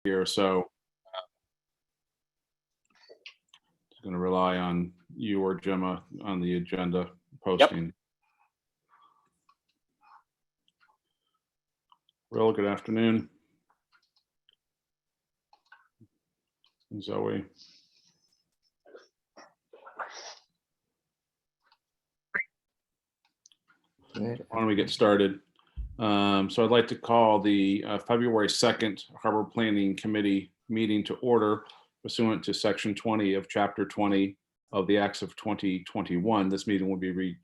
here, so I'm going to rely on you or Gemma on the agenda posting. Will, good afternoon. Zoe. Why don't we get started? So I'd like to call the February 2nd Harbor Planning Committee meeting to order pursuant to Section 20 of Chapter 20 of the Acts of 2021. This meeting will be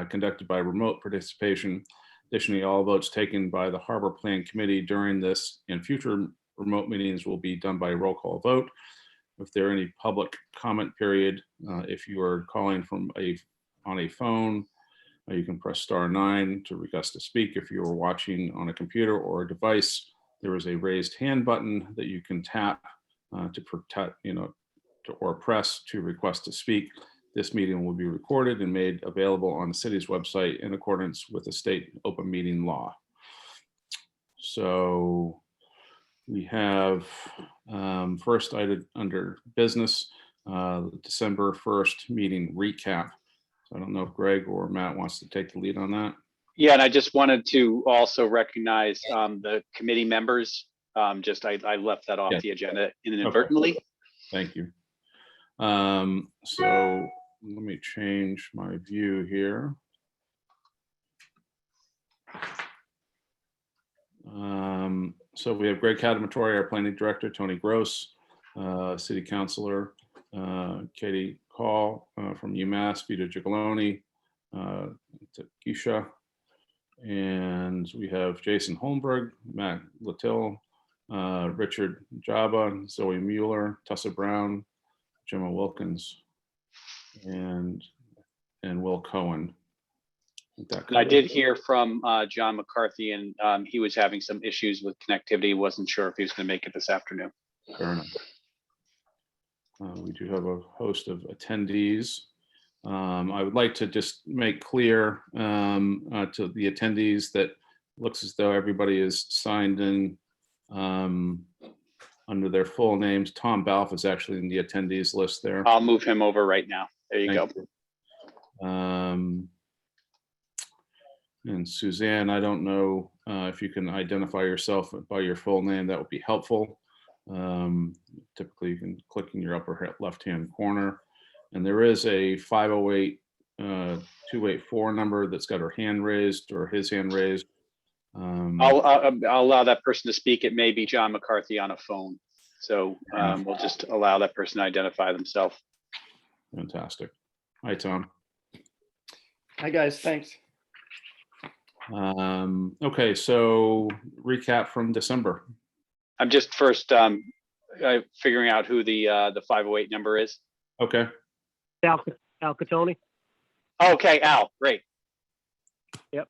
conducted by remote participation. Additionally, all votes taken by the Harbor Plan Committee during this and future remote meetings will be done by roll call vote. If there are any public comment period, if you are calling from on a phone, you can press star 9 to request to speak. If you are watching on a computer or a device, there is a raised hand button that you can tap to protect, or press to request to speak. This meeting will be recorded and made available on the city's website in accordance with the state open meeting law. So we have first item under business, December 1st meeting recap. So I don't know if Greg or Matt wants to take the lead on that. Yeah, and I just wanted to also recognize the committee members. I left that off the agenda inadvertently. Okay. Thank you. So let me change my view here. So we have Greg Cadamatore, our planning director, Tony Gross, city councilor, Katie Call from UMass, Vito Gigaloni, Keisha, and we have Jason Holmberg, Matt Latil, Richard Jaba, Zoe Mueller, Tessa Brown, Gemma Wilkins, and Will Cohen. I did hear from John McCarthy, and he was having some issues with connectivity. Wasn't sure if he was going to make it this afternoon. Fair enough. We do have a host of attendees. I would like to just make clear to the attendees that looks as though everybody is signed in under their full names. Tom Balfe is actually in the attendees list there. I'll move him over right now. There you go. And Suzanne, I don't know if you can identify yourself by your full name, that would be helpful. Typically you can click in your upper left-hand corner. And there is a 508-284 number that's got her hand raised or his hand raised. I'll allow that person to speak. It may be John McCarthy on a phone. So we'll just allow that person to identify themselves. Fantastic. Hi, Tom. Hi, guys. Thanks. Okay, so recap from December. I'm just first figuring out who the 508 number is. Okay. Al Catoni. Okay, Al, great. Yep.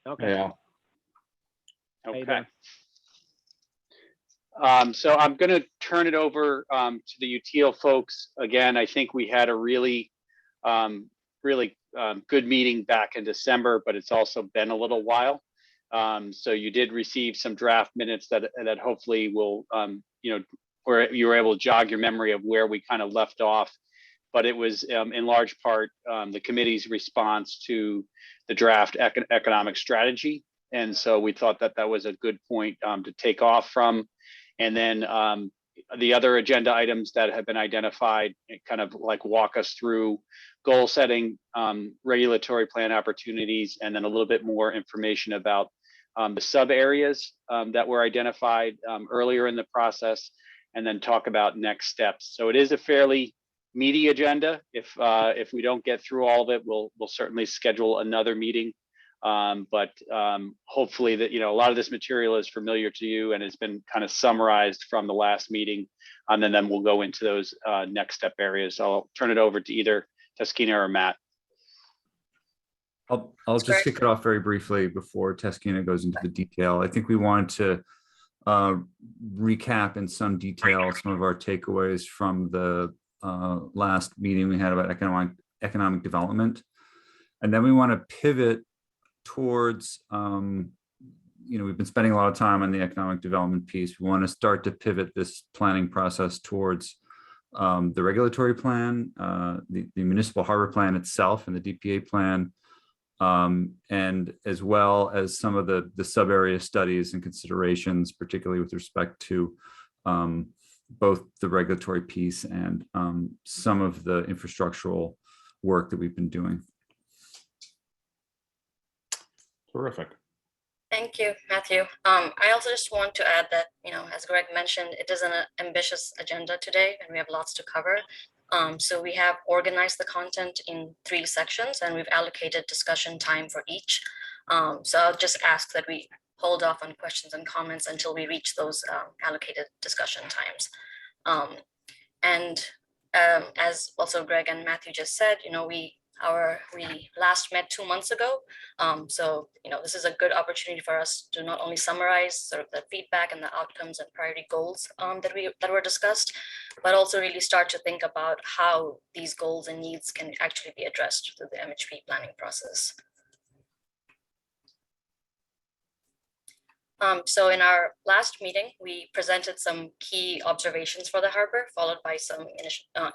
Okay. Hey, Al. Okay. So I'm going to turn it over to the UTL folks. Again, I think we had a really good meeting back in December, but it's also been a little while. So you did receive some draft minutes that hopefully will, where you were able to jog your memory of where we kind of left off. But it was in large part the committee's response to the draft economic strategy. And so we thought that that was a good point to take off from. And then the other agenda items that have been identified, kind of like walk us through goal setting, regulatory plan opportunities, and then a little bit more information about the sub areas that were identified earlier in the process, and then talk about next steps. So it is a fairly meaty agenda. If we don't get through all of it, we'll certainly schedule another meeting. But hopefully that, a lot of this material is familiar to you and has been kind of summarized from the last meeting. And then we'll go into those next step areas. I'll turn it over to either Teskina or Matt. I'll just kick it off very briefly before Teskina goes into the detail. I think we wanted to recap in some detail some of our takeaways from the last meeting we had about economic development. And then we want to pivot towards we've been spending a lot of time on the economic development piece. We want to start to pivot this planning process towards the regulatory plan, the municipal harbor plan itself and the DPA plan, and as well as some of the sub-area studies and considerations, particularly with respect to both the regulatory piece and some of the infrastructural work that we've been doing. Terrific. Thank you, Matthew. I also just want to add that, as Greg mentioned, it is an ambitious agenda today and we have lots to cover. So we have organized the content in 3 sections and we've allocated discussion time for each. So I'll just ask that we hold off on questions and comments until we reach those allocated discussion times. As also Greg and Matthew just said, we last met 2 months ago. So, this is a good opportunity for us to not only summarize sort of the feedback and the outcomes and priority goals that were discussed, but also really start to think about how these goals and needs can actually be addressed through the MHP planning process. So in our last meeting, we presented some key observations for the harbor, followed by some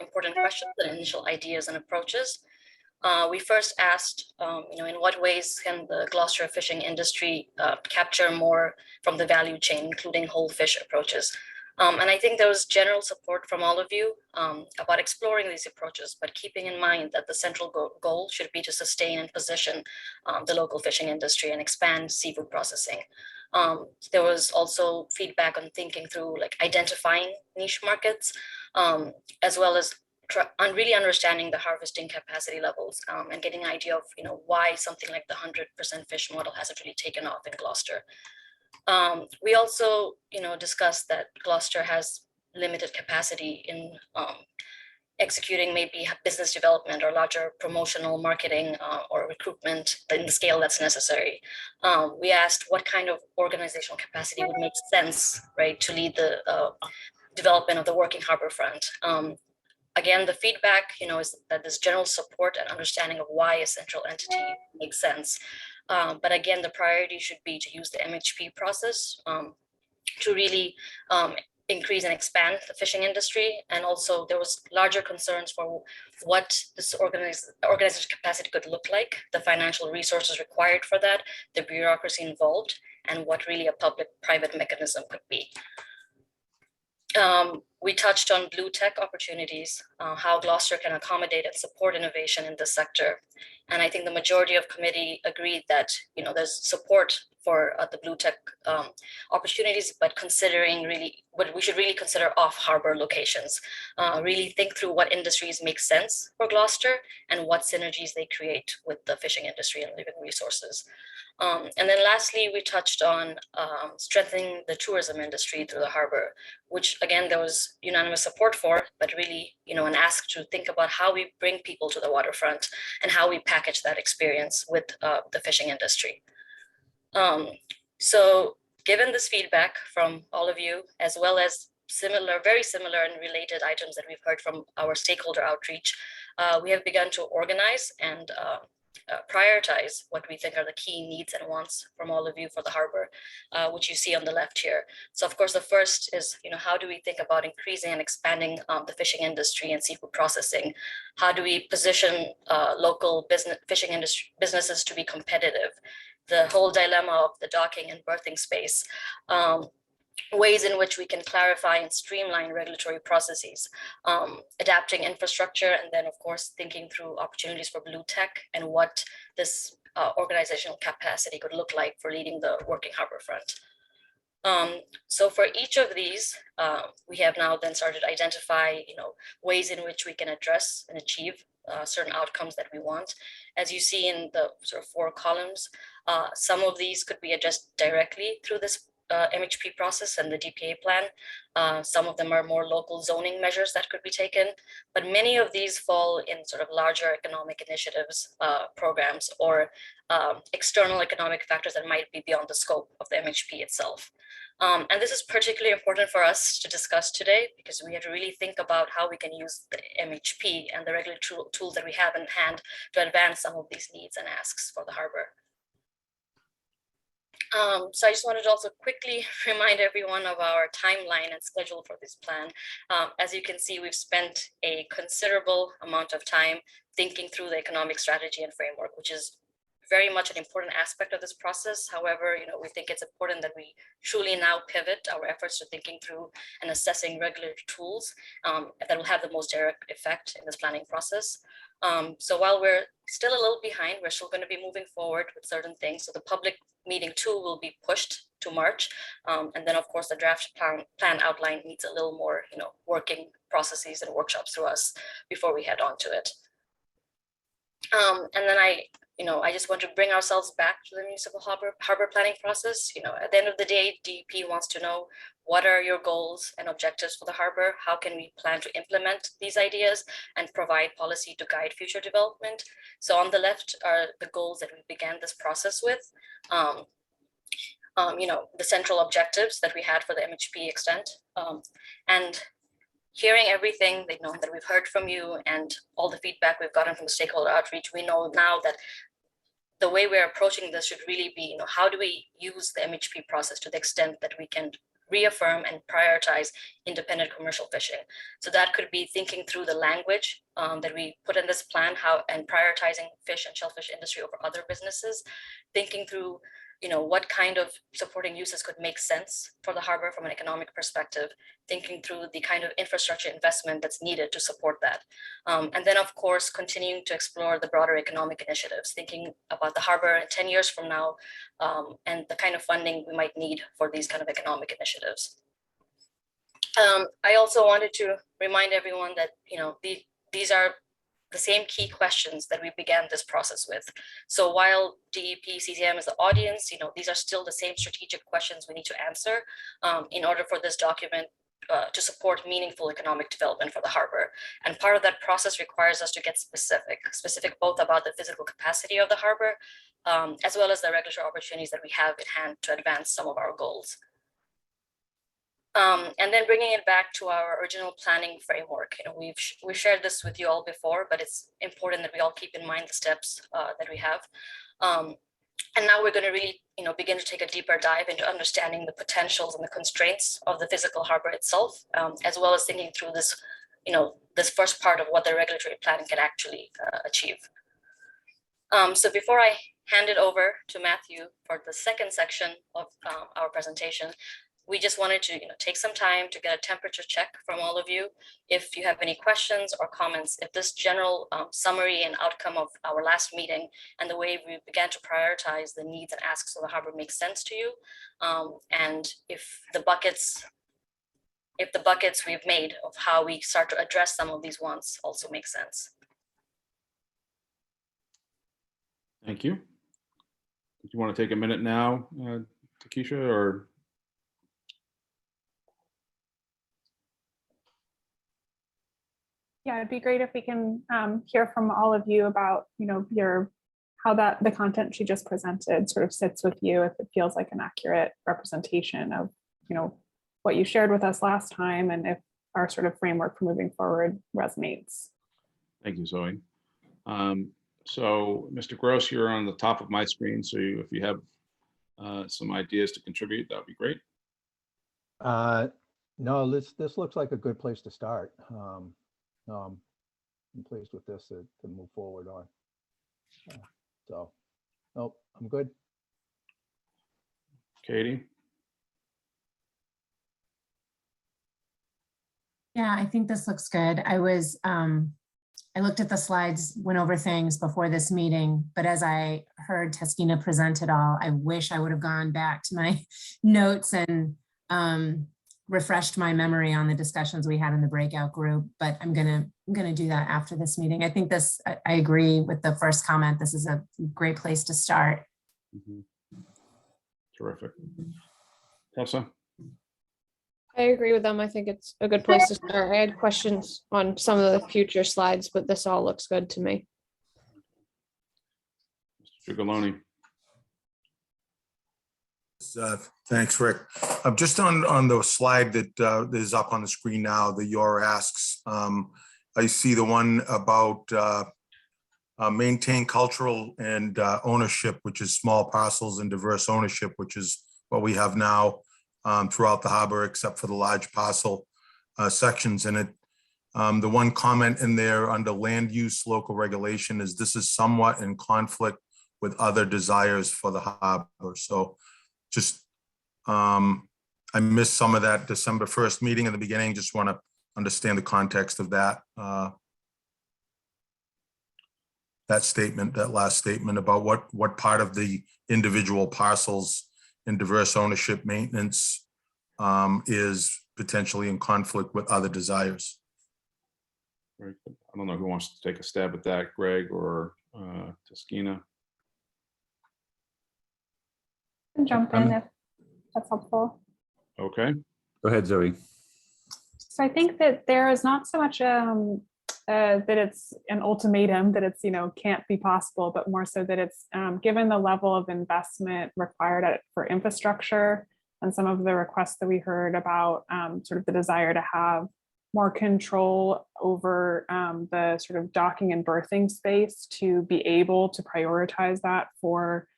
important questions and initial ideas and approaches. We first asked, in what ways can the Gloucester fishing industry capture more from the value chain, including whole fish approaches? And I think there was general support from all of you about exploring these approaches, but keeping in mind that the central goal should be to sustain and position the local fishing industry and expand seafood processing. There was also feedback on thinking through identifying niche markets, as well as really understanding the harvesting capacity levels and getting an idea of why something like the 100% fish model hasn't really taken off in Gloucester. We also discussed that Gloucester has limited capacity in executing maybe business development or larger promotional marketing or recruitment in the scale that's necessary. We asked what kind of organizational capacity would make sense, right, to lead the development of the working harbor front. Again, the feedback, is that there's general support and understanding of why a central entity makes sense. But again, the priority should be to use the MHP process to really increase and expand the fishing industry. And also there was larger concerns for what this organizational capacity could look like, the financial resources required for that, the bureaucracy involved, and what really a public-private mechanism could be. We touched on blue tech opportunities, how Gloucester can accommodate and support innovation in this sector. And I think the majority of committee agreed that there's support for the blue tech opportunities, but we should really consider off-harbor locations. Really think through what industries make sense for Gloucester and what synergies they create with the fishing industry and living resources. And then lastly, we touched on strengthening the tourism industry through the harbor, which again, there was unanimous support for, but really, an ask to think about how we bring people to the waterfront and how we package that experience with the fishing industry. So given this feedback from all of you, as well as very similar and related items that we've heard from our stakeholder outreach, we have begun to organize and prioritize what we think are the key needs and wants from all of you for the harbor, which you see on the left here. So of course, the first is, how do we think about increasing and expanding the fishing industry and seafood processing? How do we position local fishing industry businesses to be competitive? The whole dilemma of the docking and berthing space. Ways in which we can clarify and streamline regulatory processes, adapting infrastructure, and then of course thinking through opportunities for blue tech and what this organizational capacity could look like for leading the working harbor front. So for each of these, we have now then started to identify ways in which we can address and achieve certain outcomes that we want. As you see in the sort of 4 columns, some of these could be addressed directly through this MHP process and the DPA plan. Some of them are more local zoning measures that could be taken, but many of these fall in sort of larger economic initiatives, programs, or external economic factors that might be beyond the scope of the MHP itself. And this is particularly important for us to discuss today because we have to really think about how we can use the MHP and the regulatory tools that we have in hand to advance some of these needs and asks for the harbor. So I just wanted to also quickly remind everyone of our timeline and schedule for this plan. As you can see, we've spent a considerable amount of time thinking through the economic strategy and framework, which is very much an important aspect of this process. However, we think it's important that we truly now pivot our efforts to thinking through and assessing regulatory tools that will have the most direct effect in this planning process. So while we're still a little behind, we're still going to be moving forward with certain things. So the public meeting 2 will be pushed to March. And then of course the draft plan outline needs a little more, working processes and workshops through us before we head on to it. And then I just want to bring ourselves back to the municipal harbor planning process. At the end of the day, DEP wants to know, what are your goals and objectives for the harbor? How can we plan to implement these ideas and provide policy to guide future development? So on the left are the goals that we began this process with. The central objectives that we had for the MHP extent, and hearing everything that we've heard from you and all the feedback we've gotten from the stakeholder outreach, we know now that the way we're approaching this should really be, how do we use the MHP process to the extent that we can reaffirm and prioritize independent commercial fishing. So that could be thinking through the language that we put in this plan, and prioritizing fish and shellfish industry over other businesses, thinking through what kind of supporting uses could make sense for the harbor from an economic perspective, thinking through the kind of infrastructure investment that's needed to support that. And then of course, continuing to explore the broader economic initiatives, thinking about the harbor 10 years from now, and the kind of funding we might need for these kind of economic initiatives. I also wanted to remind everyone that, these are the same key questions that we began this process with. So while DEP CCM is the audience, these are still the same strategic questions we need to answer in order for this document to support meaningful economic development for the harbor. And part of that process requires us to get specific both about the physical capacity of the harbor, as well as the regulatory opportunities that we have in hand to advance some of our goals. And then bringing it back to our original planning framework, we've shared this with you all before, but it's important that we all keep in mind the steps that we have. And now we're going to really, begin to take a deeper dive into understanding the potentials and the constraints of the physical harbor itself, as well as thinking through this, this first part of what the regulatory planning can actually achieve. So before I hand it over to Matthew for the second section of our presentation, we just wanted to take some time to get a temperature check from all of you. If you have any questions or comments, if this general summary and outcome of our last meeting and the way we began to prioritize the needs and asks of the harbor makes sense to you, and if the buckets we've made of how we start to address some of these wants also make sense. Thank you. Do you want to take a minute now, Takesha, or? Yeah, it'd be great if we can hear from all of you about, how the content she just presented sort of sits with you, if it feels like an accurate representation of, what you shared with us last time, and if our sort of framework for moving forward resonates. Thank you, Zoe. So, Mr. Gross, you're on the top of my screen, so if you have some ideas to contribute, that would be great. No, this looks like a good place to start. I'm pleased with this to move forward on. So, nope, I'm good. Katie? Yeah, I think this looks good. I looked at the slides, went over things before this meeting, but as I heard Taskina present it all, I wish I would have gone back to my notes and refreshed my memory on the discussions we had in the breakout group, but I'm gonna do that after this meeting. I think I agree with the first comment. This is a great place to start. Terrific. Tessa? I agree with them. I think it's a good place to start. I had questions on some of the future slides, but this all looks good to me. Mr. Ciuccologne? Thanks, Rick. Just on the slide that is up on the screen now, the your asks. I see the one about maintain cultural and ownership, which is small parcels, and diverse ownership, which is what we have now throughout the harbor, except for the large parcel sections in it. The one comment in there under land use local regulation is this is somewhat in conflict with other desires for the harbor. So just, I missed some of that December 1st meeting in the beginning. Just want to understand the context of that. That statement, that last statement about what part of the individual parcels in diverse ownership maintenance is potentially in conflict with other desires. Very good. I don't know who wants to take a stab at that, Greg or Taskina. Can jump in if that's helpful. Okay. Go ahead, Zoe. So I think that there is not so much that it's an ultimatum, that it's, can't be possible, but more so that it's given the level of investment required for infrastructure and some of the requests that we heard about sort of the desire to have more control over the sort of docking and berthing space to be able to prioritize that for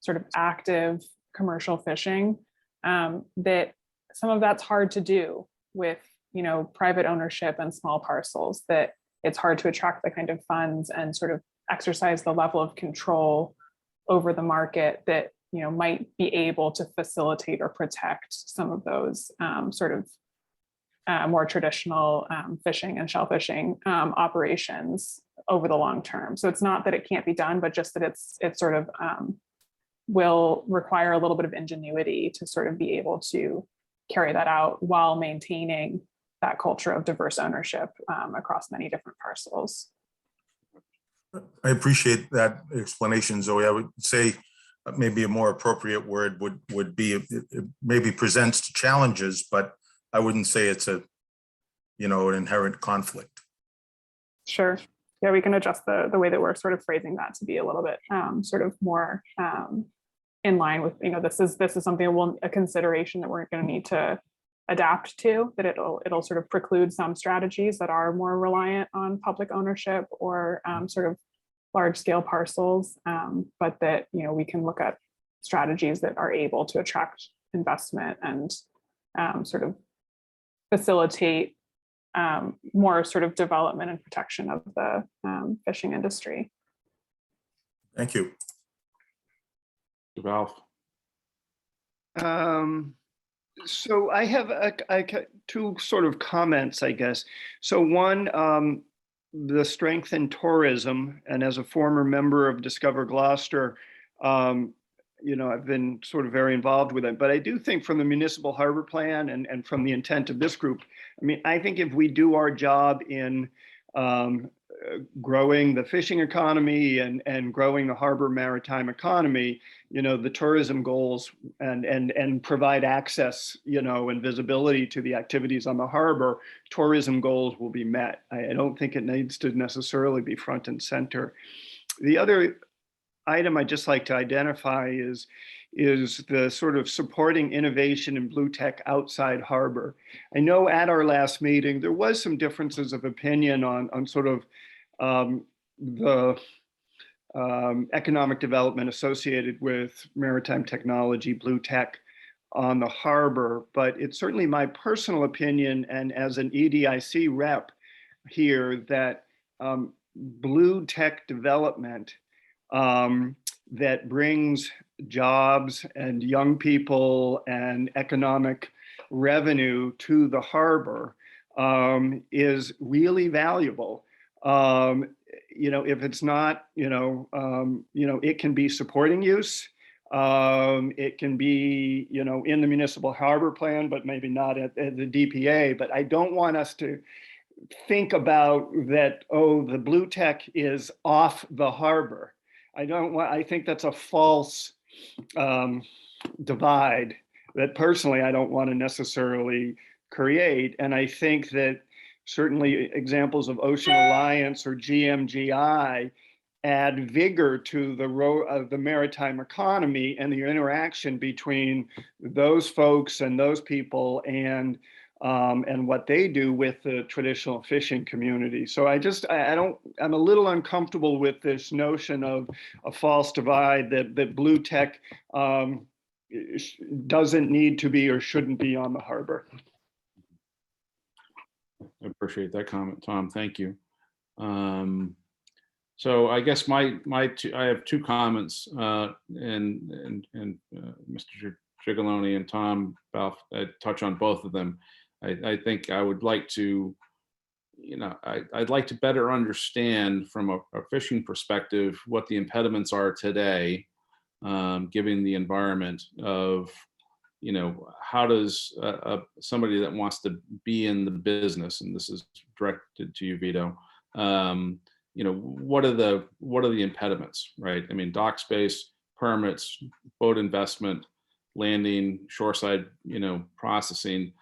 sort of active commercial fishing, that some of that's hard to do with, private ownership and small parcels, that it's hard to attract the kind of funds and sort of exercise the level of control over the market that, might be able to facilitate or protect some of those sort of more traditional fishing and shell fishing operations over the long term. So it's not that it can't be done, but just that it's sort of will require a little bit of ingenuity to sort of be able to carry that out while maintaining that culture of diverse ownership across many different parcels. I appreciate that explanation, Zoe. I would say maybe a more appropriate word would be it maybe presents challenges, but I wouldn't say it's an inherent conflict. Sure. Yeah, we can adjust the way that we're sort of phrasing that to be a little bit sort of more in line with, this is something a consideration that we're going to need to adapt to, that it'll sort of preclude some strategies that are more reliant on public ownership or sort of large scale parcels, but that, we can look at strategies that are able to attract investment and sort of facilitate more sort of development and protection of the fishing industry. Thank you. Ralph. So I have two sort of comments, I guess. So one, the strength in tourism, and as a former member of Discover Gloucester, I've been sort of very involved with it. But I do think from the municipal harbor plan and from the intent of this group, I think if we do our job in growing the fishing economy and growing the harbor maritime economy, the tourism goals and provide access, and visibility to the activities on the harbor, tourism goals will be met. I don't think it needs to necessarily be front and center. The other item I'd just like to identify is the sort of supporting innovation in blue tech outside harbor. I know at our last meeting, there was some differences of opinion on sort of the economic development associated with maritime technology, blue tech on the harbor, but it's certainly my personal opinion, and as an EDIC rep here, that blue tech development that brings jobs and young people and economic revenue to the harbor is really valuable. If it's not, it can be supporting use. It can be, in the municipal harbor plan, but maybe not at the DPA. But I don't want us to think about that, the blue tech is off the harbor. I think that's a false divide that personally I don't want to necessarily create. And I think that certainly examples of Ocean Alliance or GMGI add vigor to the maritime economy and the interaction between those folks and those people and and what they do with the traditional fishing community. So I'm a little uncomfortable with this notion of a false divide that blue tech doesn't need to be or shouldn't be on the harbor. I appreciate that comment, Tom. Thank you. So I guess I have two comments, and Mr. Cigalone and Tom Balf touch on both of them. I think I would like to, I'd like to better understand from a fishing perspective what the impediments are today, given the environment of, how does somebody that wants to be in the business, and this is directed to you, Vito, what are the impediments, right? I mean, dock space, permits, boat investment, landing, shoreside, processing,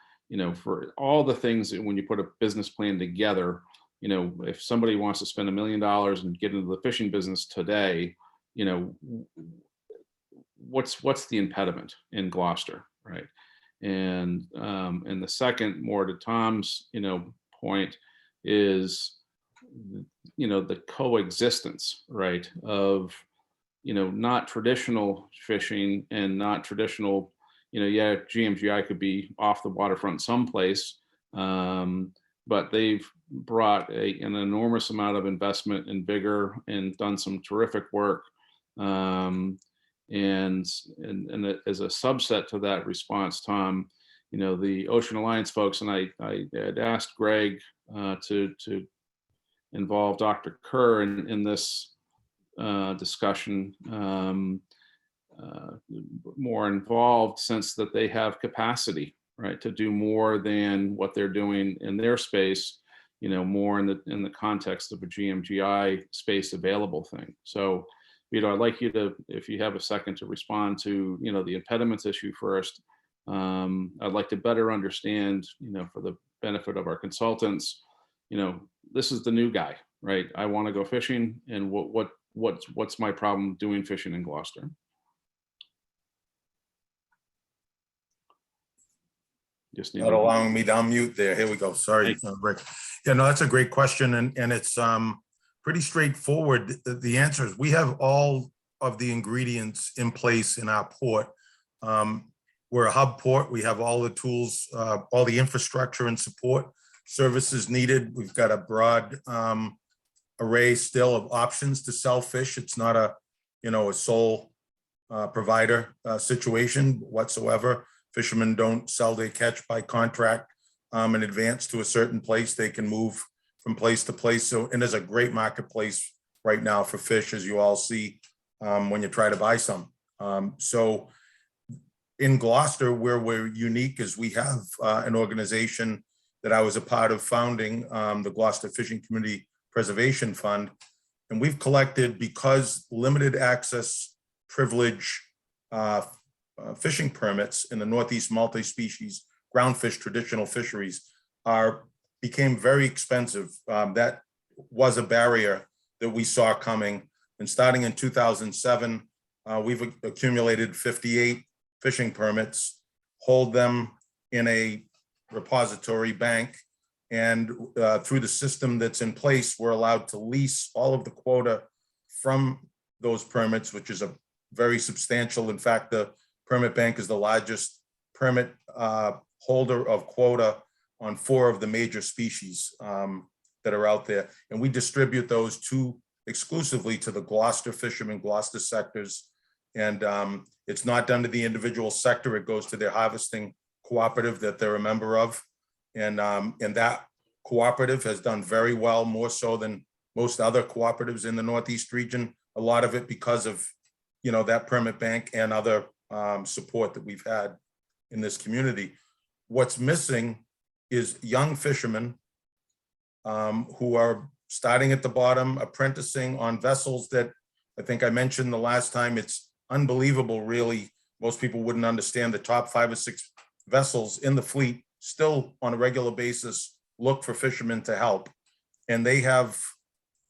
for all the things that when you put a business plan together, if somebody wants to spend $1 million and get into the fishing business today, what's the impediment in Gloucester, right? And the second, more to Tom's, point, is the coexistence, right, of not traditional fishing and not traditional, yeah, GMGI could be off the waterfront someplace, but they've brought an enormous amount of investment and vigor and done some terrific work. And as a subset to that response, Tom, the Ocean Alliance folks, and I had asked Greg to involve Dr. Kerr in this discussion, more involved, since that they have capacity, right, to do more than what they're doing in their space, more in the context of a GMGI space available thing. So, I'd like you to, if you have a second, to respond to, the impediments issue first. I'd like to better understand, for the benefit of our consultants, this is the new guy, right? I want to go fishing, and what's my problem doing fishing in Gloucester? Just need Not allowing me to unmute there. Here we go. Sorry, Rick. Yeah, no, that's a great question, and it's pretty straightforward. The answer is we have all of the ingredients in place in our port. We're a hub port. We have all the tools, all the infrastructure and support services needed. We've got a broad array still of options to sell fish. It's not a sole provider situation whatsoever. Fishermen don't sell their catch by contract in advance to a certain place. They can move from place to place. So, and there's a great marketplace right now for fish, as you all see when you try to buy some. So in Gloucester, where we're unique is we have an organization that I was a part of founding, the Gloucester Fishing Community Preservation Fund. And we've collected, because limited access privilege fishing permits in the Northeast multi-species groundfish traditional fisheries became very expensive. That was a barrier that we saw coming. And starting in 2007, we've accumulated 58 fishing permits, hold them in a repository bank, and through the system that's in place, we're allowed to lease all of the quota from those permits, which is a very substantial. In fact, the permit bank is the largest permit holder of quota on 4 of the major species that are out there. And we distribute those exclusively to the Gloucester fishermen, Gloucester sectors. And it's not done to the individual sector. It goes to their harvesting cooperative that they're a member of. And that cooperative has done very well, more so than most other cooperatives in the Northeast region. A lot of it because of, that permit bank and other support that we've had in this community. What's missing is young fishermen who are starting at the bottom, apprenticing on vessels that I think I mentioned the last time. It's unbelievable, really. Most people wouldn't understand the top 5 or 6 vessels in the fleet still on a regular basis look for fishermen to help. And they're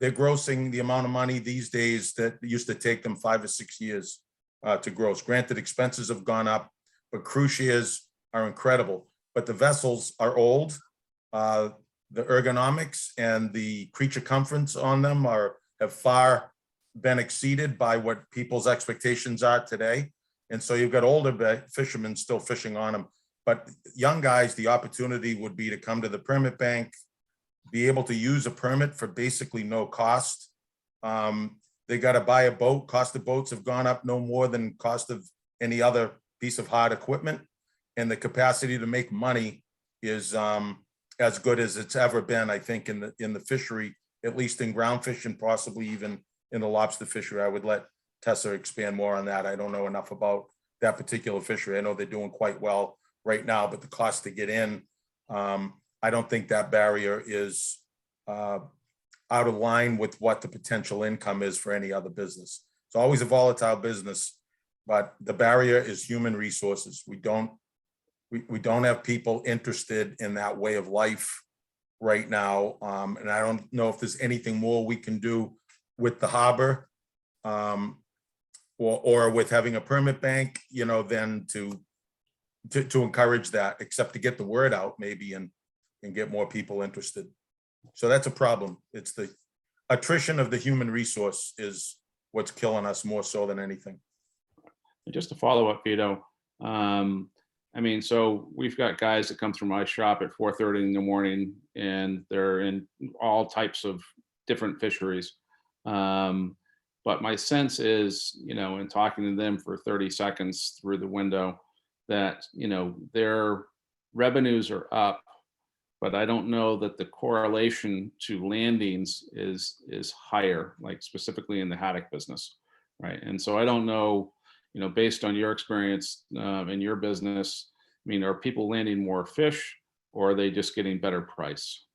grossing the amount of money these days that used to take them 5 or 6 years to gross. Granted, expenses have gone up, but cruise shares are incredible. but the vessels are old. The ergonomics and the creature comforts on them have far been exceeded by what people's expectations are today. And so you've got older fishermen still fishing on them. But young guys, the opportunity would be to come to the permit bank, be able to use a permit for basically no cost. They got to buy a boat. Cost of boats have gone up no more than cost of any other piece of hard equipment. And the capacity to make money is as good as it's ever been, I think, in the fishery, at least in ground fishing, possibly even in the lobster fishery. I would let Tessa expand more on that. I don't know enough about that particular fishery. I know they're doing quite well right now, but the cost to get in, I don't think that barrier is out of line with what the potential income is for any other business. It's always a volatile business, but the barrier is human resources. We don't have people interested in that way of life right now. And I don't know if there's anything more we can do with the harbor or with having a permit bank, than to encourage that, except to get the word out maybe and get more people interested. So that's a problem. It's the attrition of the human resource is what's killing us more so than anything. And just to follow up, Vito, so we've got guys that come through my shop at 4:30 in the morning, and they're in all types of different fisheries. But my sense is, in talking to them for 30 seconds through the window, that, their revenues are up, but I don't know that the correlation to landings is higher, like specifically in the haddock business, right? And so I don't know, based on your experience in your business, are people landing more fish, or are they just getting better price?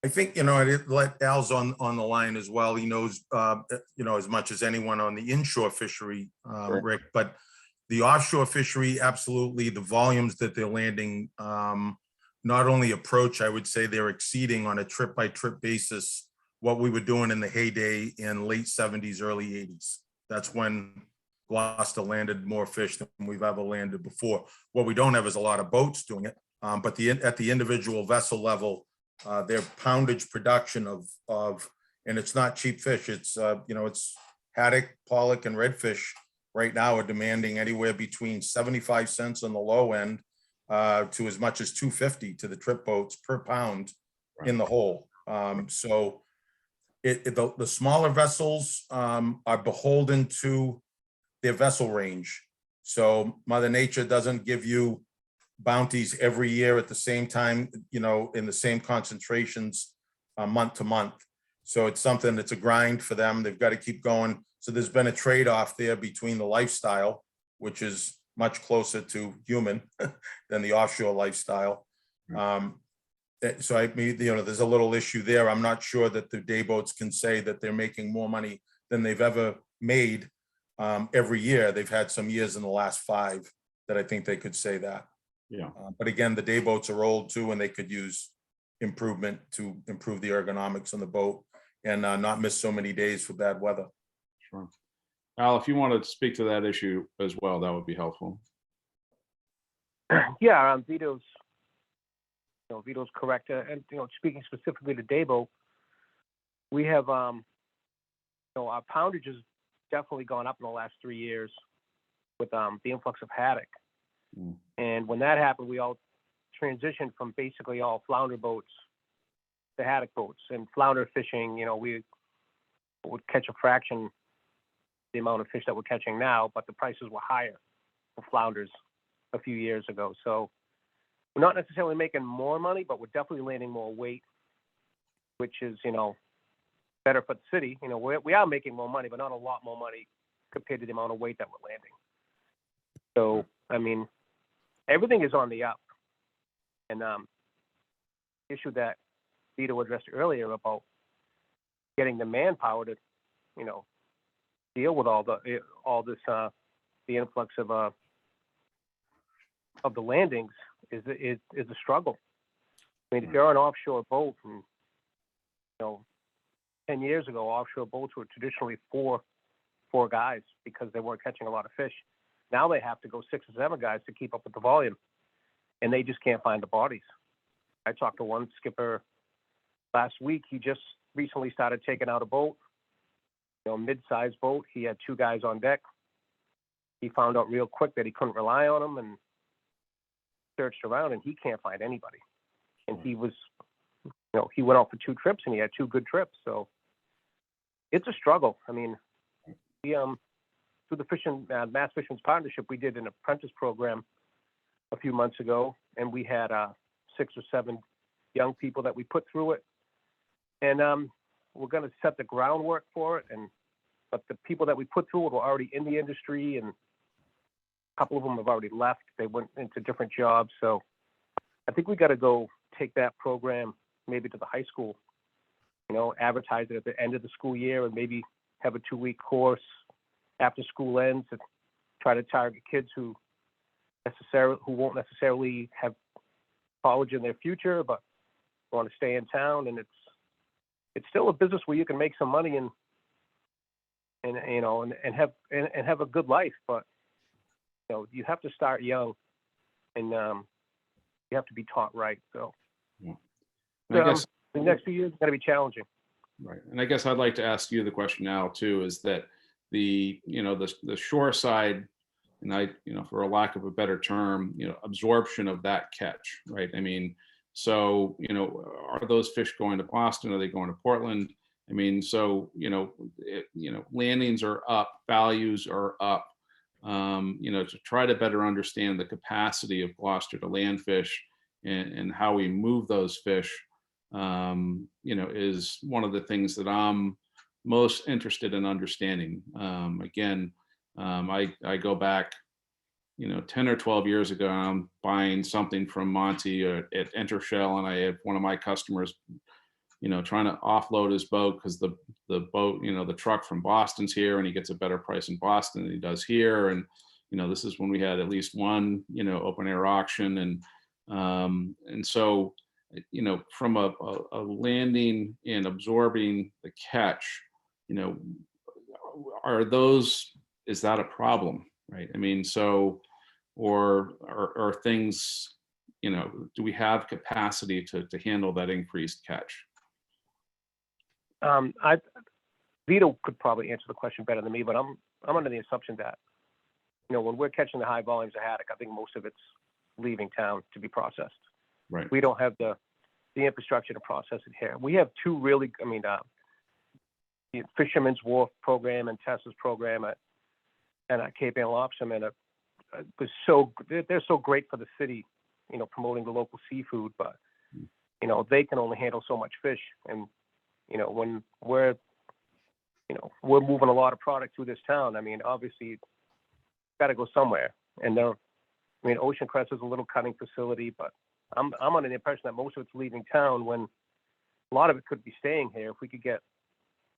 I think, I did let Al's on the line as well. He knows, as much as anyone on the inshore fishery, Sure. Rick, but the offshore fishery, absolutely, the volumes that they're landing, not only approach, I would say they're exceeding on a trip by trip basis what we were doing in the heyday in late 70s, early 80s. That's when Gloucester landed more fish than we've ever landed before. What we don't have is a lot of boats doing it, but at the individual vessel level, their poundage production of, and it's not cheap fish. It's, it's haddock, pollock, and redfish right now are demanding anywhere between 75 cents on the low end to as much as 250 to the trip boats per pound in the hole. So the smaller vessels are beholden to their vessel range. So Mother Nature doesn't give you bounties every year at the same time, in the same concentrations month to month. So it's something that's a grind for them. They've got to keep going. So there's been a trade-off there between the lifestyle, which is much closer to human than the offshore lifestyle. So there's a little issue there. I'm not sure that the day boats can say that they're making more money than they've ever made every year. They've had some years in the last 5 that I think they could say that. Yeah. But again, the day boats are old too, and they could use improvement to improve the ergonomics on the boat and not miss so many days for bad weather. Sure. Al, if you want to speak to that issue as well, that would be helpful. Yeah, Vito's correct. And, speaking specifically to Dabo, we have, our poundage has definitely gone up in the last 3 years with the influx of haddock. And when that happened, we all transitioned from basically all flounder boats to haddock boats. And flounder fishing, we would catch a fraction the amount of fish that we're catching now, but the prices were higher for flounders a few years ago. So we're not necessarily making more money, but we're definitely landing more weight, which is, better for the city. We are making more money, but not a lot more money compared to the amount of weight that we're landing. So, everything is on the up. And issue that Vito addressed earlier about getting the manpower to, deal with all this, the influx of the landings is a struggle. If you're an offshore boat, and 10 years ago, offshore boats were traditionally four guys because they weren't catching a lot of fish. Now they have to go 6 or 7 guys to keep up with the volume. and they just can't find the bodies. I talked to one skipper last week. He just recently started taking out a boat, mid-sized boat. He had 2 guys on deck. He found out real quick that he couldn't rely on them and searched around, and he can't find anybody. And he was, he went out for 2 trips and he had 2 good trips. So it's a struggle. I mean, we, through the Mass Fishermen's Partnership, we did an apprentice program a few months ago, and we had 6 or 7 young people that we put through it. And we're going to set the groundwork for it. But the people that we put through it were already in the industry, and a couple of them have already left. They went into different jobs. So I think we got to go take that program maybe to the high school, advertise it at the end of the school year, and maybe have a 2-week course after school ends and try to target kids who won't necessarily have college in their future, but want to stay in town. And it's still a business where you can make some money and have a good life, but you have to start young, and you have to be taught right. So I guess the next few years are going to be challenging. Right. And I guess I'd like to ask you the question now too, is that the shore side, and for a lack of a better term, absorption of that catch, right? I mean, so, are those fish going to Boston? Are they going to Portland? I mean, so, landings are up, values are up, to try to better understand the capacity of Gloucester to land fish and how we move those fish, is one of the things that I'm most interested in understanding. Again, I go back, 10 or 12 years ago, I'm buying something from Monty at Intershell, and I have one of my customers, trying to offload his boat because the boat, the truck from Boston's here, and he gets a better price in Boston than he does here. And, this is when we had at least one, open air auction. And so, from a landing and absorbing the catch, is that a problem, right? I mean, so, or things, do we have capacity to handle that increased catch? Vito could probably answer the question better than me, but I'm under the assumption that, when we're catching the high volumes of haddock, I think most of it's leaving town to be processed. Right. We don't have the infrastructure to process it here. We have 2 really, the Fisherman's Wharf program and Tessa's program at Cape Ann Lobsterman they're so great for the city, promoting the local seafood, but they can only handle so much fish. And when we're moving a lot of product through this town, obviously it's got to go somewhere. And Ocean Crest is a little cutting facility, but I'm under the impression that most of it's leaving town when a lot of it could be staying here if we could get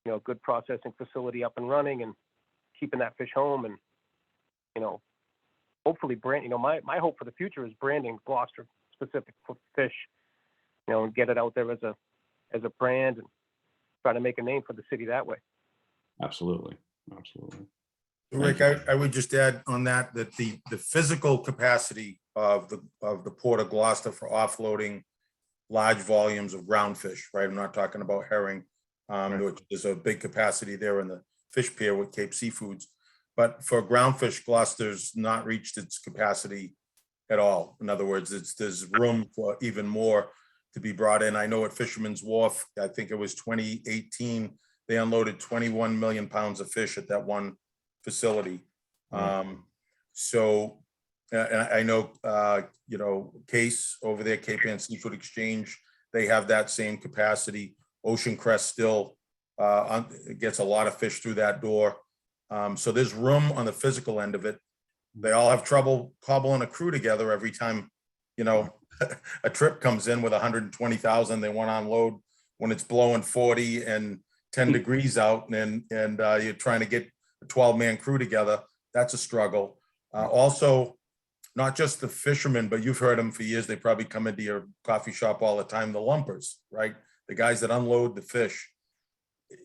a good processing facility up and running and keeping that fish home. And hopefully my hope for the future is branding Gloucester specific fish, and get it out there as a brand and try to make a name for the city that way. Absolutely. Rick, I would just add on that the physical capacity of the Port of Gloucester for offloading large volumes of ground fish, right? I'm not talking about herring, which is a big capacity there in the fish pier with Cape Seafoods. But for ground fish, Gloucester's not reached its capacity at all. In other words, there's room for even more to be brought in. I know at Fisherman's Wharf, I think it was 2018, they unloaded 21 million pounds of fish at that one facility. So I know, Case over there, Cape Ann Seafood Exchange, they have that same capacity. Ocean Crest still gets a lot of fish through that door. So there's room on the physical end of it. They all have trouble cobbling a crew together every time, a trip comes in with 120,000, they want to unload when it's blowing 40 and 10 degrees out, and you're trying to get a 12-man crew together. That's a struggle. Also, not just the fishermen, but you've heard them for years. They probably come into your coffee shop all the time, the lumpers, right? The guys that unload the fish.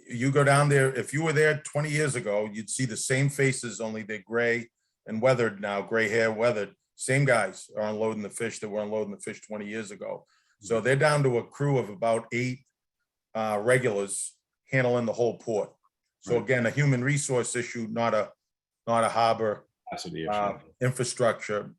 You go down there, if you were there 20 years ago, you'd see the same faces, only they're gray and weathered now, gray hair, weathered. same guys are unloading the fish that were unloading the fish 20 years ago. So they're down to a crew of about 8 regulars handling the whole port. So Right. again, a human resource issue, not a harbor Capacity issue. infrastructure,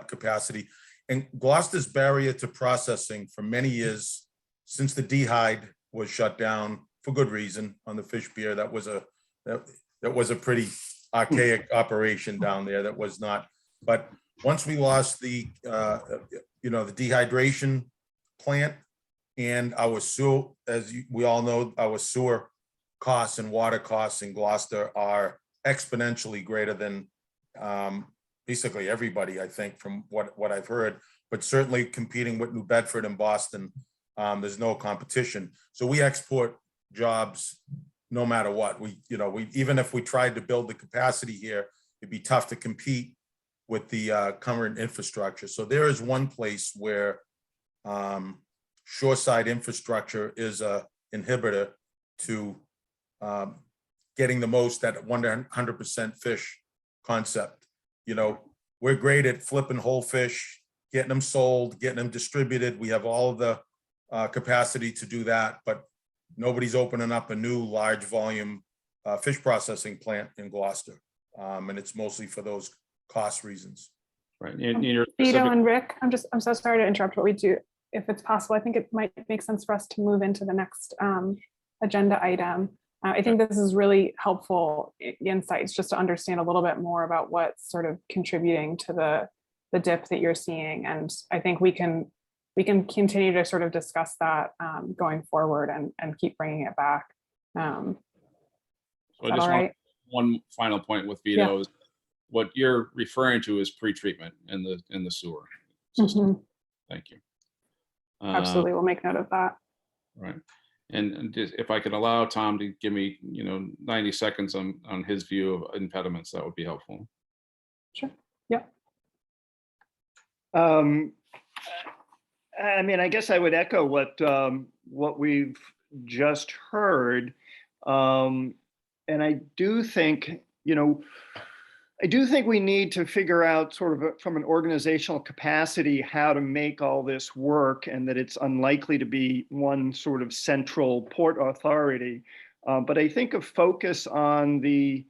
capacity. And Gloucester's barrier to processing for many years, since the dehyde was shut down for good reason on the fish pier, that was a pretty archaic operation down there. That was not, but once we lost the dehydration plant and our sewer, we all know, our sewer costs and water costs in Gloucester are exponentially greater than basically everybody, I think, from what I've heard, but certainly competing with New Bedford and Boston, there's no competition. So we export jobs no matter what. We even if we tried to build the capacity here, it'd be tough to compete with the current infrastructure. So there is one place where shoreside infrastructure is a inhibitor to getting the most at 100% fish concept. We're great at flipping whole fish, getting them sold, getting them distributed. We have all of the capacity to do that, but nobody's opening up a new large volume fish processing plant in Gloucester. And it's mostly for those cost reasons. Right. And your Vito specific- and Rick, I'm so sorry to interrupt what we do. If it's possible, I think it might make sense for us to move into the next agenda item. I think this is really helpful insights just to understand a little bit more about what's sort of contributing to the dip that you're seeing. And I think we can continue to sort of discuss that going forward and keep bringing it back. So I Is that just all want right? one final point with Vito is what you're referring to is pretreatment in the sewer system. Mhm. Thank you. Absolutely, we'll make note of that. Right. And just if I could allow Tom to give me, 90 seconds on his view of impediments, that would be helpful. Sure. Yeah. I mean, I guess I would echo what we've just heard. And I do think, we need to figure out sort of from an organizational capacity how to make all this work, and that it's unlikely to be one sort of central port authority. But I think a focus on the,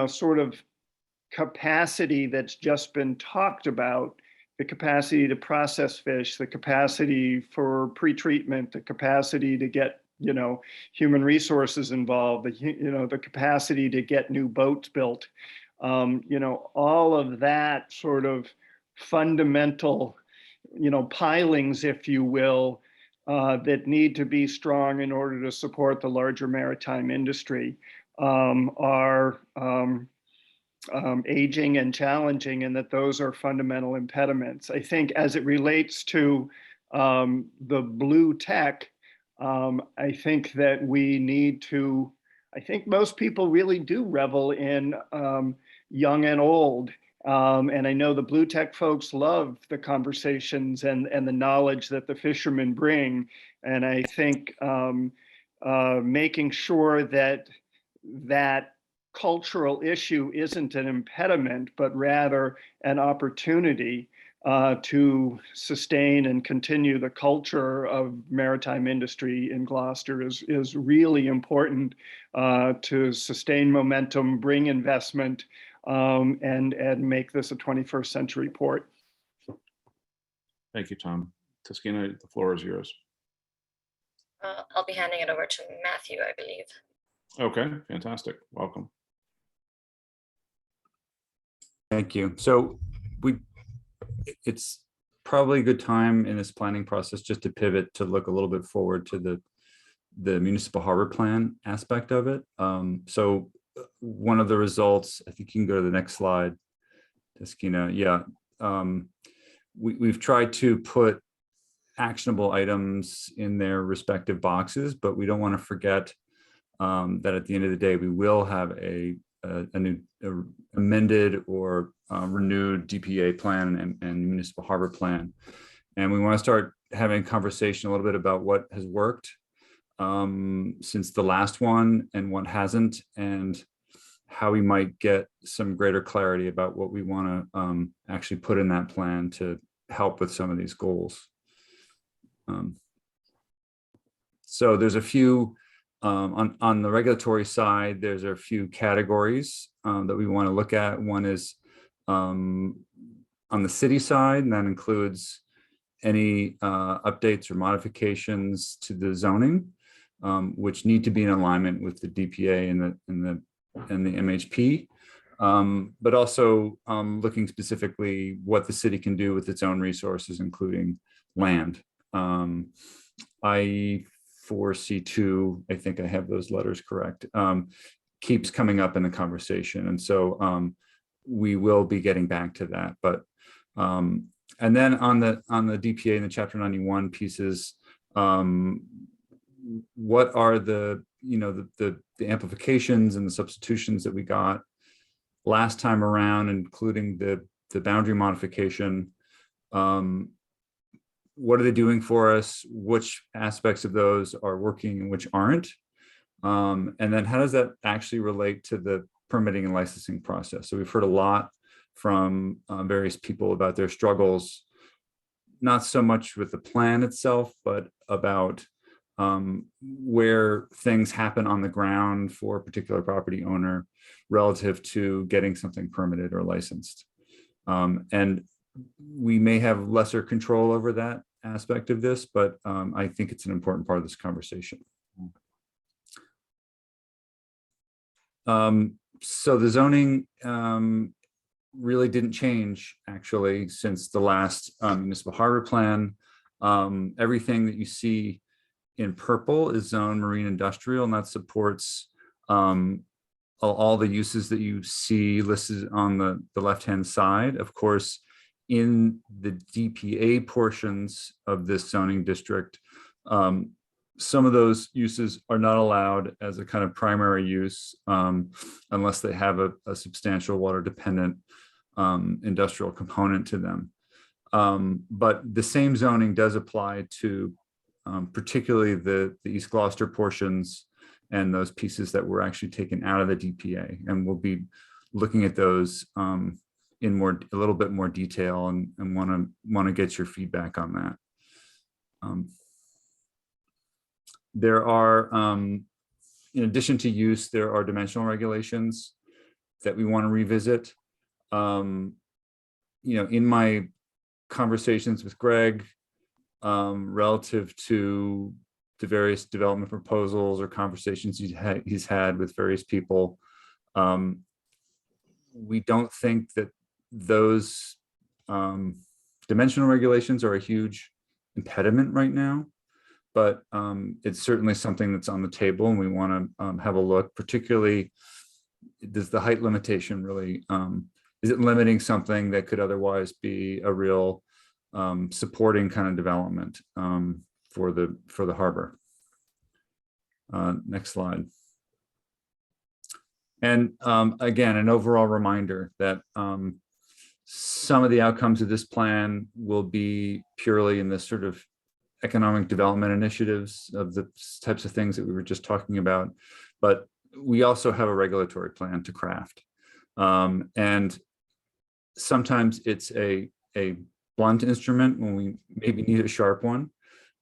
sort of capacity that's just been talked about, the capacity to process fish, the capacity for pretreatment, the capacity to get, human resources involved, the capacity to get new boats built. All of that sort of fundamental, pilings, if you will, that need to be strong in order to support the larger maritime industry are aging and challenging, and that those are fundamental impediments. I think as it relates to the blue tech, I think that we need to, I think most people really do revel in young and old. And I know the blue tech folks love the conversations and the knowledge that the fishermen bring. And I think making sure that that cultural issue isn't an impediment, but rather an opportunity to sustain and continue the culture of maritime industry in Gloucester is really important to sustain momentum, bring investment, and make this a 21st century port. Thank you, Tom. Teskina, the floor is yours. I'll be handing it over to Matthew, I believe. Okay, fantastic. Welcome. Thank you. So it's probably a good time in this planning process just to pivot to look a little bit forward to the municipal harbor plan aspect of it. So one of the results, I think you can go to the next slide, Teskina. Yeah, we've tried to put actionable items in their respective boxes, but we don't want to forget that at the end of the day, we will have a new amended or renewed DPA plan and municipal harbor plan. And we want to start having a conversation a little bit about what has worked since the last one and what hasn't. And how we might get some greater clarity about what we want to actually put in that plan to help with some of these goals. So there's a few, on the regulatory side, there's a few categories that we want to look at. One is on the city side, and that includes any updates or modifications to the zoning, which need to be in alignment with the DPA and the MHP, but also looking specifically what the city can do with its own resources, including land. I4C2, I think I have those letters correct, keeps coming up in the conversation. And so we will be getting back to that. But and then on the DPA and the Chapter 91 pieces, what are the, you know, the amplifications and the substitutions that we got last time around, including the boundary modification? What are they doing for us? Which aspects of those are working and which aren't? And then how does that actually relate to the permitting and licensing process? So we've heard a lot from various people about their struggles, not so much with the plan itself, but about where things happen on the ground for a particular property owner relative to getting something permitted or licensed. And we may have lesser control over that aspect of this, but I think it's an important part of this conversation. So the zoning really didn't change actually since the last municipal harbor plan. Everything that you see in purple is zone marine industrial, and that supports all the uses that you see listed on the left-hand side. Of course, in the DPA portions of this zoning district, some of those uses are not allowed as a kind of primary use unless they have a substantial water dependent industrial component to them. But the same zoning does apply to particularly the East Gloucester portions and those pieces that were actually taken out of the DPA. And we'll be looking at those in a little bit more detail, and want to get your feedback on that. There are, in addition to use, there are dimensional regulations that we want to revisit. You know, in my conversations with Greg, relative to the various development proposals or conversations he's had with various people, we don't think that those dimensional regulations are a huge impediment right now, but it's certainly something that's on the table, and we want to have a look. Particularly, does the height limitation really, is it limiting something that could otherwise be a real supporting kind of development for the harbor? Next slide. And again, an overall reminder that some of the outcomes of this plan will be purely in this sort of economic development initiatives of the types of things that we were just talking about, but we also have a regulatory plan to craft. And sometimes it's a blunt instrument when we maybe need a sharp one,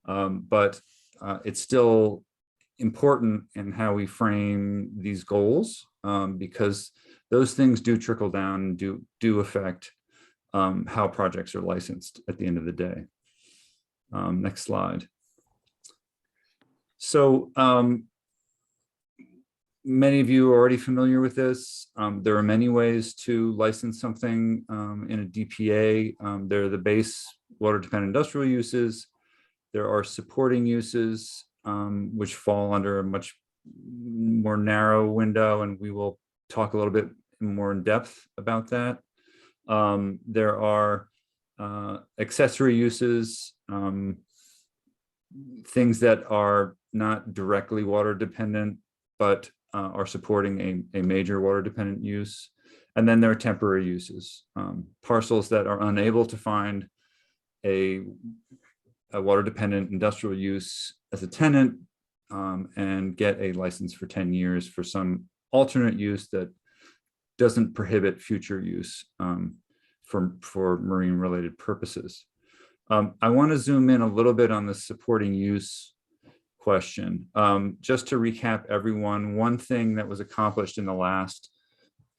but it's still important in how we frame these goals, because those things do trickle down and do affect how projects are licensed at the end of the day. Next slide. So many of you are already familiar with this. There are many ways to license something in a DPA. There are the base water dependent industrial uses. There are supporting uses which fall under a much more narrow window, and we will talk a little bit more in depth about that. There are accessory uses, things that are not directly water dependent, but are supporting a major water dependent use. And then there are temporary uses, parcels that are unable to find a water dependent industrial use as a tenant and get a license for 10 years for some alternate use that doesn't prohibit future use for marine related purposes. I want to zoom in a little bit on the supporting use question. Just to recap everyone, one thing that was accomplished in the last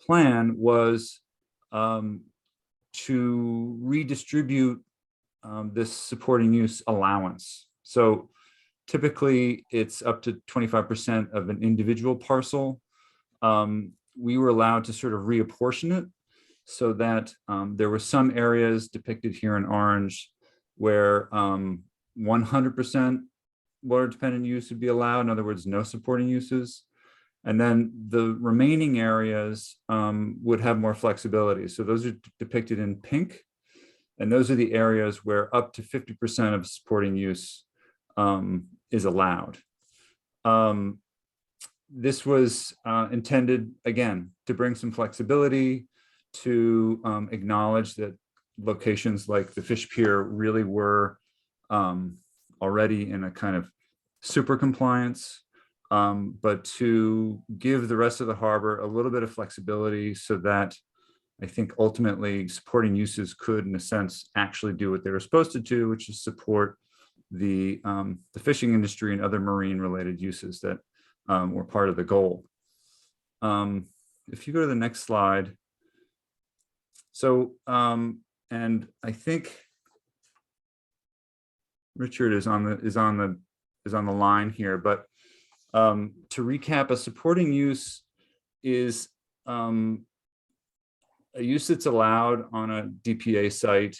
plan was to redistribute this supporting use allowance. So typically it's up to 25% of an individual parcel. We were allowed to sort of reapportion it so that there were some areas depicted here in orange where 100% water dependent use would be allowed. In other words, no supporting uses. And then the remaining areas would have more flexibility. So those are depicted in pink. And those are the areas where up to 50% of supporting use is allowed. This was intended, again, to bring some flexibility, to acknowledge that locations like the Fish Pier really were already in a kind of super compliance, but to give the rest of the harbor a little bit of flexibility so that I think ultimately supporting uses could, in a sense, actually do what they were supposed to do, which is support the fishing industry and other marine related uses that were part of the goal. If you go to the next slide. So, and I think Richard is on the line here, but to recap, a supporting use is a use that's allowed on a DPA site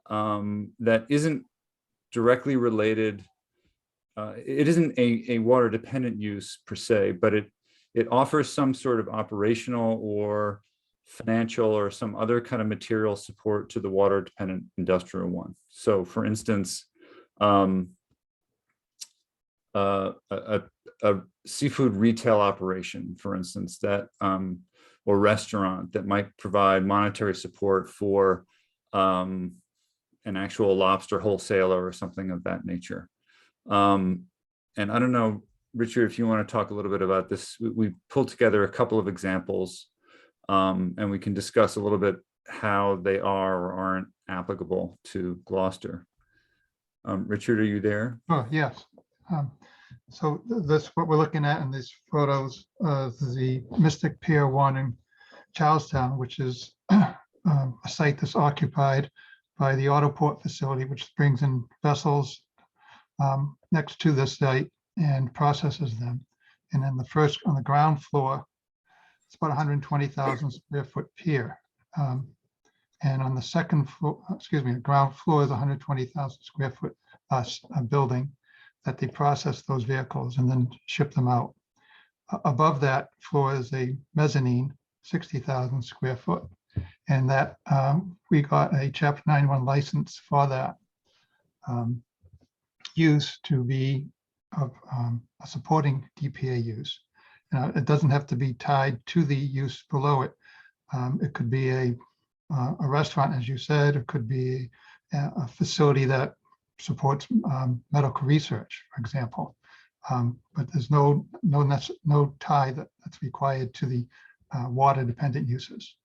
that isn't directly related. It isn't a water dependent use per se, but it offers some sort of operational or financial or some other kind of material support to the water dependent industrial one. So for instance, a seafood retail operation, for instance, that or restaurant that might provide monetary support for an actual lobster wholesaler or something of that nature. And I don't know, Richard, if you want to talk a little bit about this. We pulled together a couple of examples and we can discuss a little bit how they are or aren't applicable to Gloucester. Richard, are you there? Oh, yes. So that's what we're looking at in these photos of the Mystic Pier 1 in Charlestown, which is a site that's occupied by the Autoport facility, which brings in vessels next to the site and processes them. And then on the ground floor, it's about 120,000 square foot pier. And on the second floor, the ground floor is 120,000 square foot building that they process those vehicles and then ship them out. Above that floor is a mezzanine, 60,000 square foot. And that we got a Chapter 91 license for that use to be of a supporting DPA use. It doesn't have to be tied to the use below it. It could be a restaurant, as you said. It could be a facility that supports medical research, for example. But there's no tie that's required to the water dependent uses.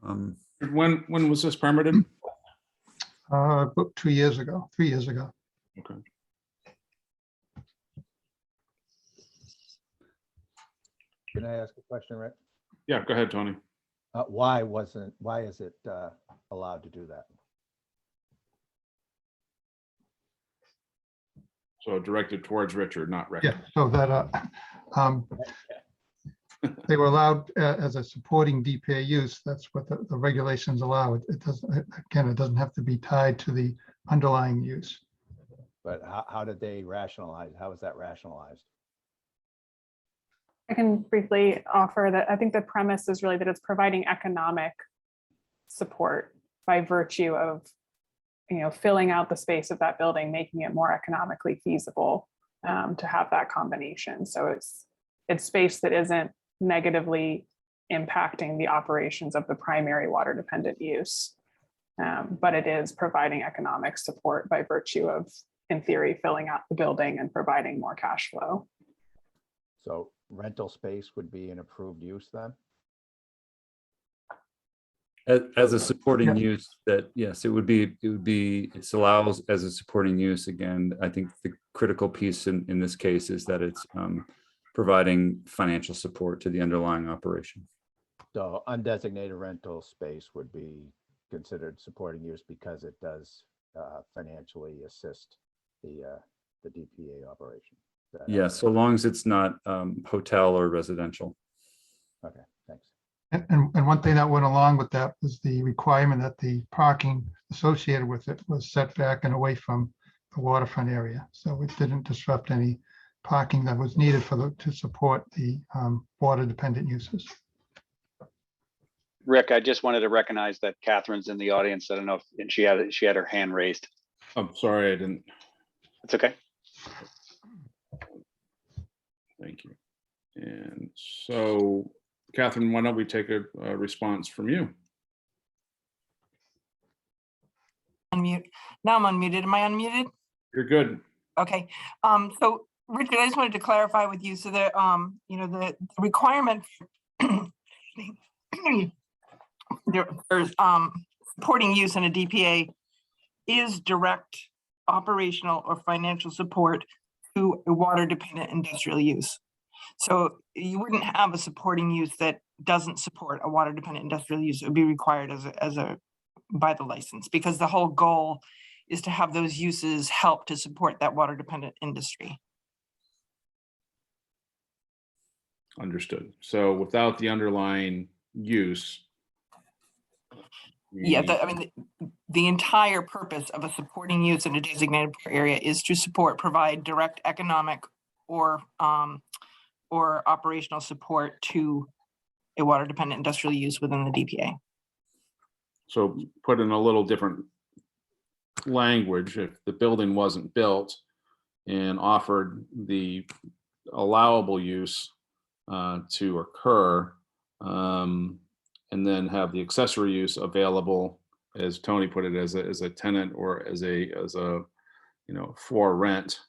When was this permitted? About 3 years ago. Okay. Can I ask a question, Rick? Yeah, go ahead, Tony. Why is it allowed to do that? So directed towards Richard, not Rick. Yeah, so that they were allowed as a supporting DPA use. That's what the regulations allow. It doesn't have to be tied to the underlying use. But how did they rationalize? How is that rationalized? I can briefly offer that I think the premise is really that it's providing economic support by virtue of, filling out the space of that building, making it more economically feasible to have that combination. So it's space that isn't negatively impacting the operations of the primary water dependent use, but it is providing economic support by virtue of, in theory, filling out the building and providing more cash flow. So rental space would be an approved use then? As a supporting Yeah. use that, yes, it would be, it's allows as a supporting use. Again, I think the critical piece in this case is that it's providing financial support to the underlying operation. So undesignated rental space would be considered supporting use because it does financially assist the DPA operation. Is that Yeah, so long as it's not hotel or residential. Okay, thanks. And one thing that went along with that was the requirement that the parking associated with it was set back and away from the waterfront area. So it didn't disrupt any parking that was needed to support the water dependent uses. Rick, I just wanted to recognize that Catherine's in the audience. I don't know if, and she had her hand raised. I'm sorry, I didn't. It's okay. Thank you. And so, Catherine, why don't we take a response from you? Unmute. Now I'm unmuted. Am I unmuted? You're good. Okay. So Richard, I just wanted to clarify with you. So the, the requirement there's supporting use in a DPA is direct operational or financial support to a water dependent industrial use. So you wouldn't have a supporting use that doesn't support a water dependent industrial use. It would be required by the license, because the whole goal is to have those uses help to support that water dependent industry. Understood. So without the underlying use. Yeah, the entire purpose of a supporting use in a designated area is to provide direct economic or operational support to a water dependent industrial use within the DPA. So put in a little different language, if the building wasn't built and offered the allowable use to occur, and then have the accessory use available, as Tony put it, as a tenant or as a for rent.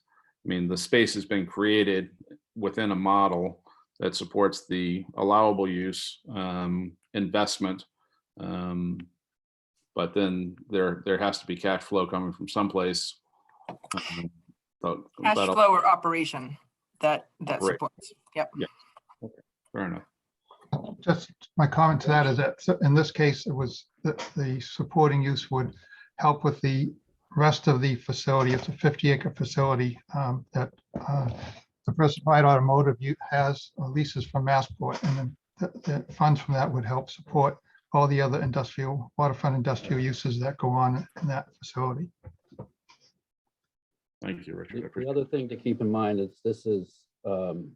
I mean, the space has been created within a model that supports the allowable use investment, but then there has to be cash flow coming from someplace. Cash flow or operation that supports. Yep. Yeah. Okay. Fair enough. Just my comment to that is that in this case, it was the supporting use would help with the rest of the facility. It's a 50-acre facility that Diversified Automotive has leases from Massport, and then the funds from that would help support all the other waterfront industrial uses that go on in that facility. Thank you, Richard. The other thing to keep in mind is this is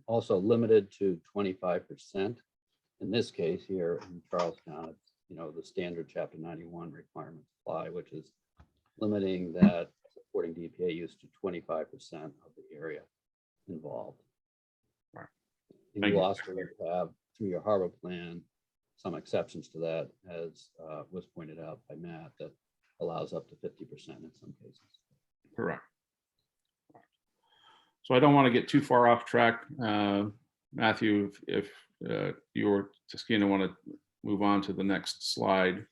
also limited to 25%. In this case here in Charlestown, it's, the standard Chapter 91 requirements apply, which is limiting that supporting DPA use to 25% of the area involved. Right. You also have, through your harbor plan, some exceptions to that, as was pointed out by Matt, that allows up to 50% in some cases. Correct. So I don't want to get too far off track. Matthew, if you or Taskina want to move on to the next slide,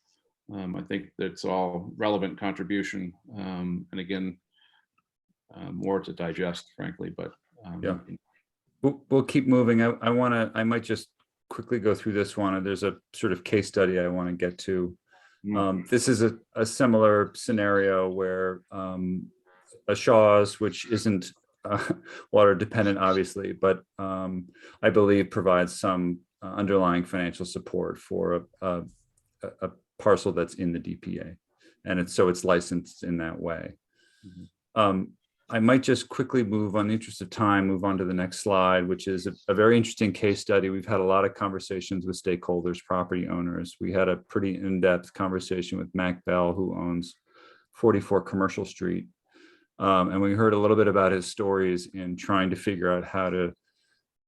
I think that's all relevant contribution. And again, more to digest, frankly, but yeah, we'll keep moving. I might just quickly go through this one. There's a sort of case study I want to get to. This is a similar scenario where a Shaw's, which isn't water dependent, obviously, but I believe provides some underlying financial support for a parcel that's in the DPA, and it's licensed in that way. I might just quickly move on the interest of time, move on to the next slide, which is a very interesting case study. We've had a lot of conversations with stakeholders, property owners. We had a pretty in-depth conversation with Mac Bell, who owns 44 Commercial Street. And we heard a little bit about his stories in trying to figure out how to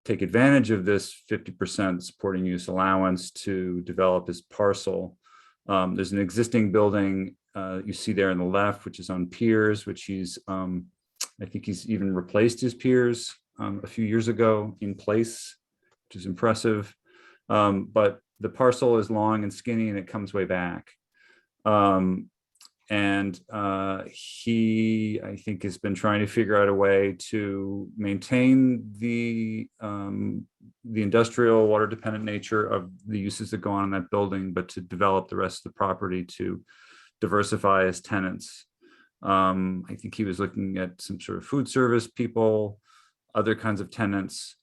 take advantage of this 50% supporting use allowance to develop his parcel. There's an existing building you see there on the left, which is on piers, which he's, I think he's even replaced his piers a few years ago in place, which is impressive. But the parcel is long and skinny and it comes way back. He, I think, has been trying to figure out a way to maintain the industrial water dependent nature of the uses that go on in that building, but to develop the rest of the property to diversify as tenants. I think he was looking at some sort of food service people, other kinds of tenants.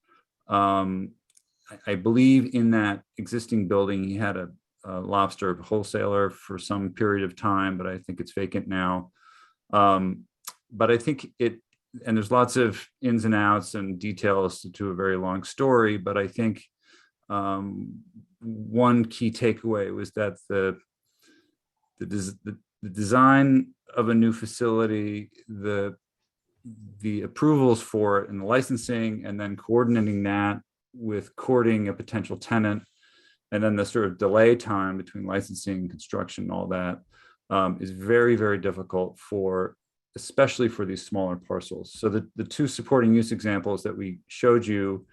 I believe in that existing building, he had a lobster wholesaler for some period of time, but I think it's vacant now. But I think and there's lots of ins and outs and details to a very long story, but I think one key takeaway was that the design of a new facility, the approvals for it and the licensing, and then coordinating that with courting a potential tenant, and then the sort of delay time between licensing, construction, and all that is very, very difficult especially for these smaller parcels. So the two supporting use examples that we showed you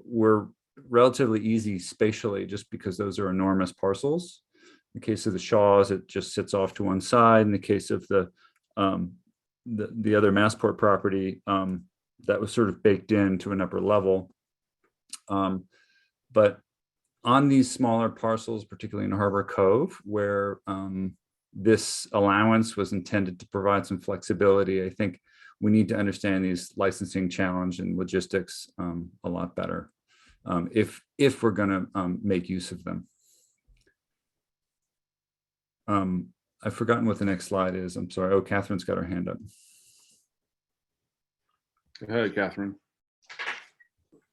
were relatively easy spatially, just because those are enormous parcels. In the case of the Shaws, it just sits off to one side. In the case of the other Massport property, that was sort of baked into an upper level. But on these smaller parcels, particularly in Harbor Cove, where this allowance was intended to provide some flexibility, I think we need to understand these licensing challenge and logistics a lot better if we're going to make use of them. I've forgotten what the next slide is. I'm sorry. Oh, Catherine's got her hand up. Go ahead, Catherine.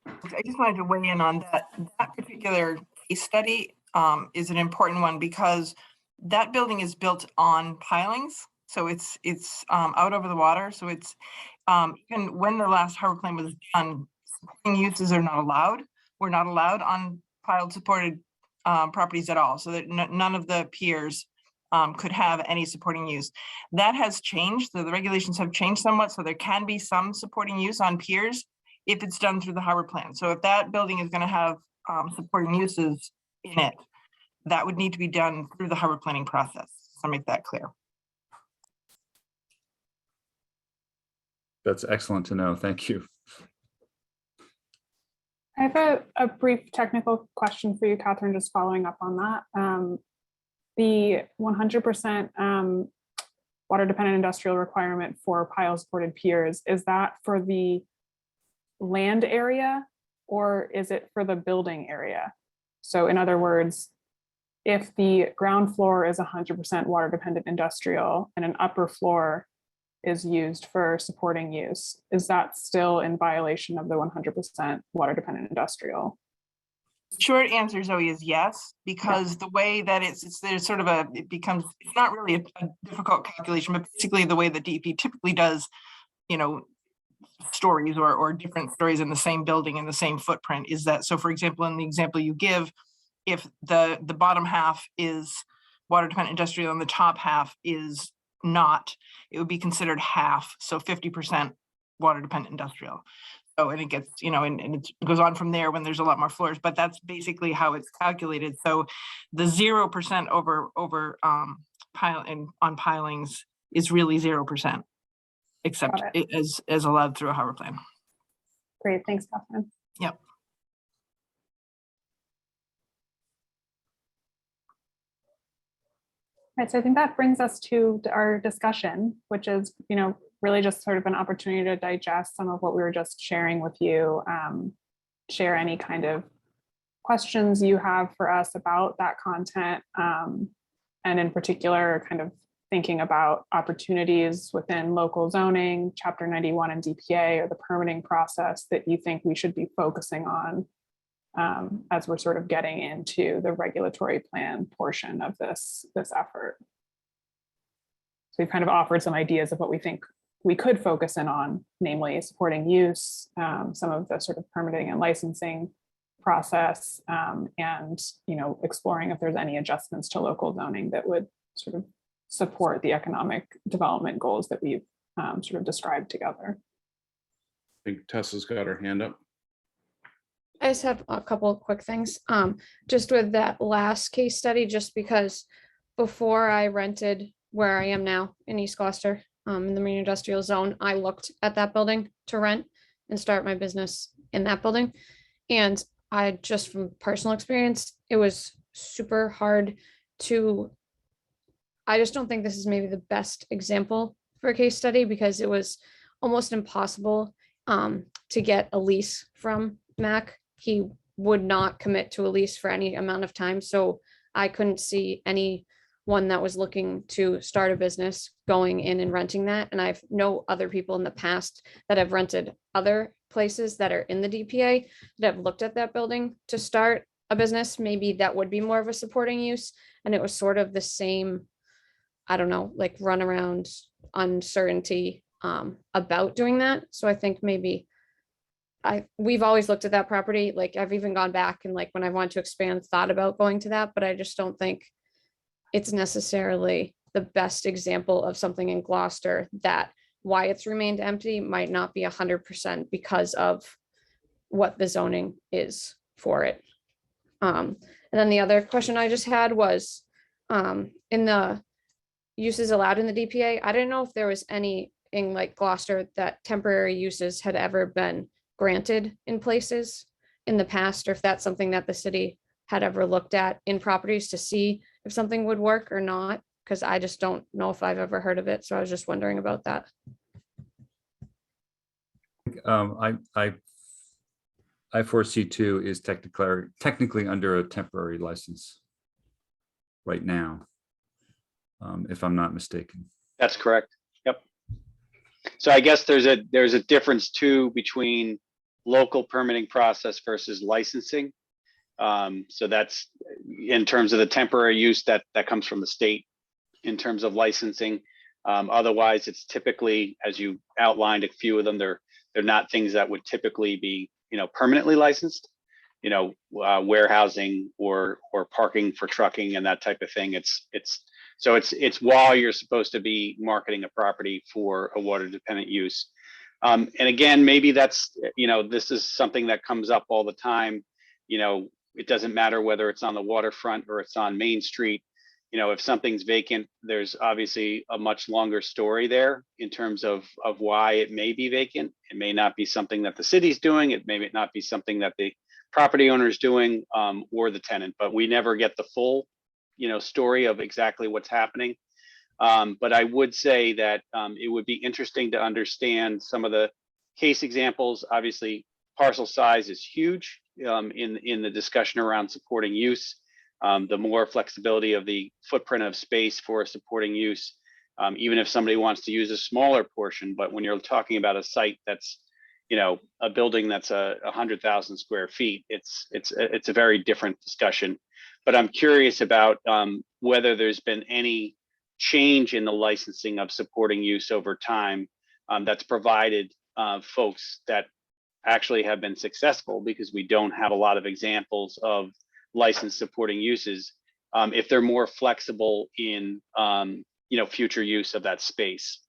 I just wanted to weigh in on that. That particular case study is an important one because that building is built on pilings. So it's out over the water. So it's even when the last harbor plan was done, supporting uses are not allowed. We're not allowed on piled supported properties at all. So that none of the piers could have any supporting use. That has changed. So the regulations have changed somewhat. So there can be some supporting use on piers if it's done through the harbor plan. So if that building is going to have supporting uses in it, that would need to be done through the harbor planning process. So make that clear. That's excellent to know. Thank you. I have a brief technical question for you, Catherine, just following up on that. The 100% water dependent industrial requirement for pile supported piers, is that for the land area or is it for the building area? So in other words, if the ground floor is 100% water dependent industrial and an upper floor is used for supporting use, is that still in violation of the 100% water dependent industrial? Short answer, Zoe, is yes, because the way that there's sort of it's not really a difficult calculation, but basically the way the DEP typically does, stories or different stories in the same building in the same footprint is that, so for example, in the example you give, if the bottom half is water dependent industrial and the top half is not, it would be considered half, so 50% water dependent industrial. So, and it gets, and it goes on from there when there's a lot more floors, but that's basically how it's calculated. So the 0% over on pilings is really 0%, except as allowed through a harbor plan. Great, thanks, Catherine. Yep. Right, so I think that brings us to our discussion, which is, really just sort of an opportunity to digest some of what we were just sharing with you, share any kind of questions you have for us about that content, and in particular, kind of thinking about opportunities within local zoning, Chapter 91 and DPA, or the permitting process that you think we should be focusing on as we're sort of getting into the regulatory plan portion of this effort. So we've kind of offered some ideas of what we think we could focus in on, namely supporting use, some of the sort of permitting and licensing process, and exploring if there's any adjustments to local zoning that would sort of support the economic development goals that we've sort of described together. think Tessa's got her hand up. I just have a couple of quick things. Just with that last case study, just because before I rented where I am now in East Gloucester, in the marine industrial zone, I looked at that building to rent and start my business in that building. And I just from personal experience, it was super hard to, I just don't think this is maybe the best example for a case study because it was almost impossible to get a lease from Mac. He would not commit to a lease for any amount of time. So I couldn't see anyone that was looking to start a business going in and renting that. And I've know other people in the past that have rented other places that are in the DPA that have looked at that building to start a business. Maybe that would be more of a supporting use. And it was sort of the same, I don't know, like run around uncertainty about doing that. So I think maybe we've always looked at that property. Like I've even gone back and like when I want to expand, thought about going to that, but I just don't think it's necessarily the best example of something in Gloucester that why it's remained empty might not be 100% because of what the zoning is for it. And then the other question I just had was in the uses allowed in the DPA, I didn't know if there was any in like Gloucester that temporary uses had ever been granted in places in the past, or if that's something that the city had ever looked at in properties to see if something would work or not, because I just don't know if I've ever heard of it. So I was just wondering about that. I-4C2 is technically under a temporary license right now, if I'm not mistaken. That's correct. Yep. So I guess there's a difference too between local permitting process versus licensing. So that's in terms of the temporary use that comes from the state in terms of licensing. Otherwise, it's typically, as you outlined, a few of them, they're not things that would typically be, permanently licensed, warehousing or parking for trucking and that type of thing. It's while you're supposed to be marketing a property for a water dependent use. And again, maybe that's, this is something that comes up all the time. It doesn't matter whether it's on the waterfront or it's on Main Street. If something's vacant, there's obviously a much longer story there in terms of why it may be vacant. It may not be something that the city's doing. It may not be something that the property owner is doing or the tenant, but we never get the full, story of exactly what's happening. But I would say that it would be interesting to understand some of the case examples. Obviously, parcel size is huge in the discussion around supporting use. The more flexibility of the footprint of space for a supporting use, even if somebody wants to use a smaller portion, but when you're talking about a site that's, a building that's 100,000 square feet, it's a very different discussion. But I'm curious about whether there's been any change in the licensing of supporting use over time that's provided folks that actually have been successful, because we don't have a lot of examples of licensed supporting uses, if they're more flexible in future use of that space.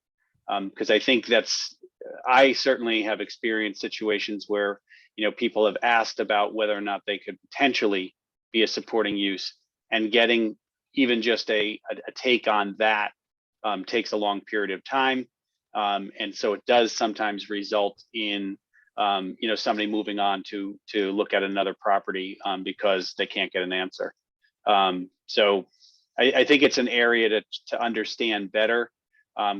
Because I think I certainly have experienced situations where people have asked about whether or not they could potentially be a supporting use, and getting even just a take on that takes a long period of time. And so it does sometimes result in somebody moving on to look at another property because they can't get an answer. So I think it's an area to understand better.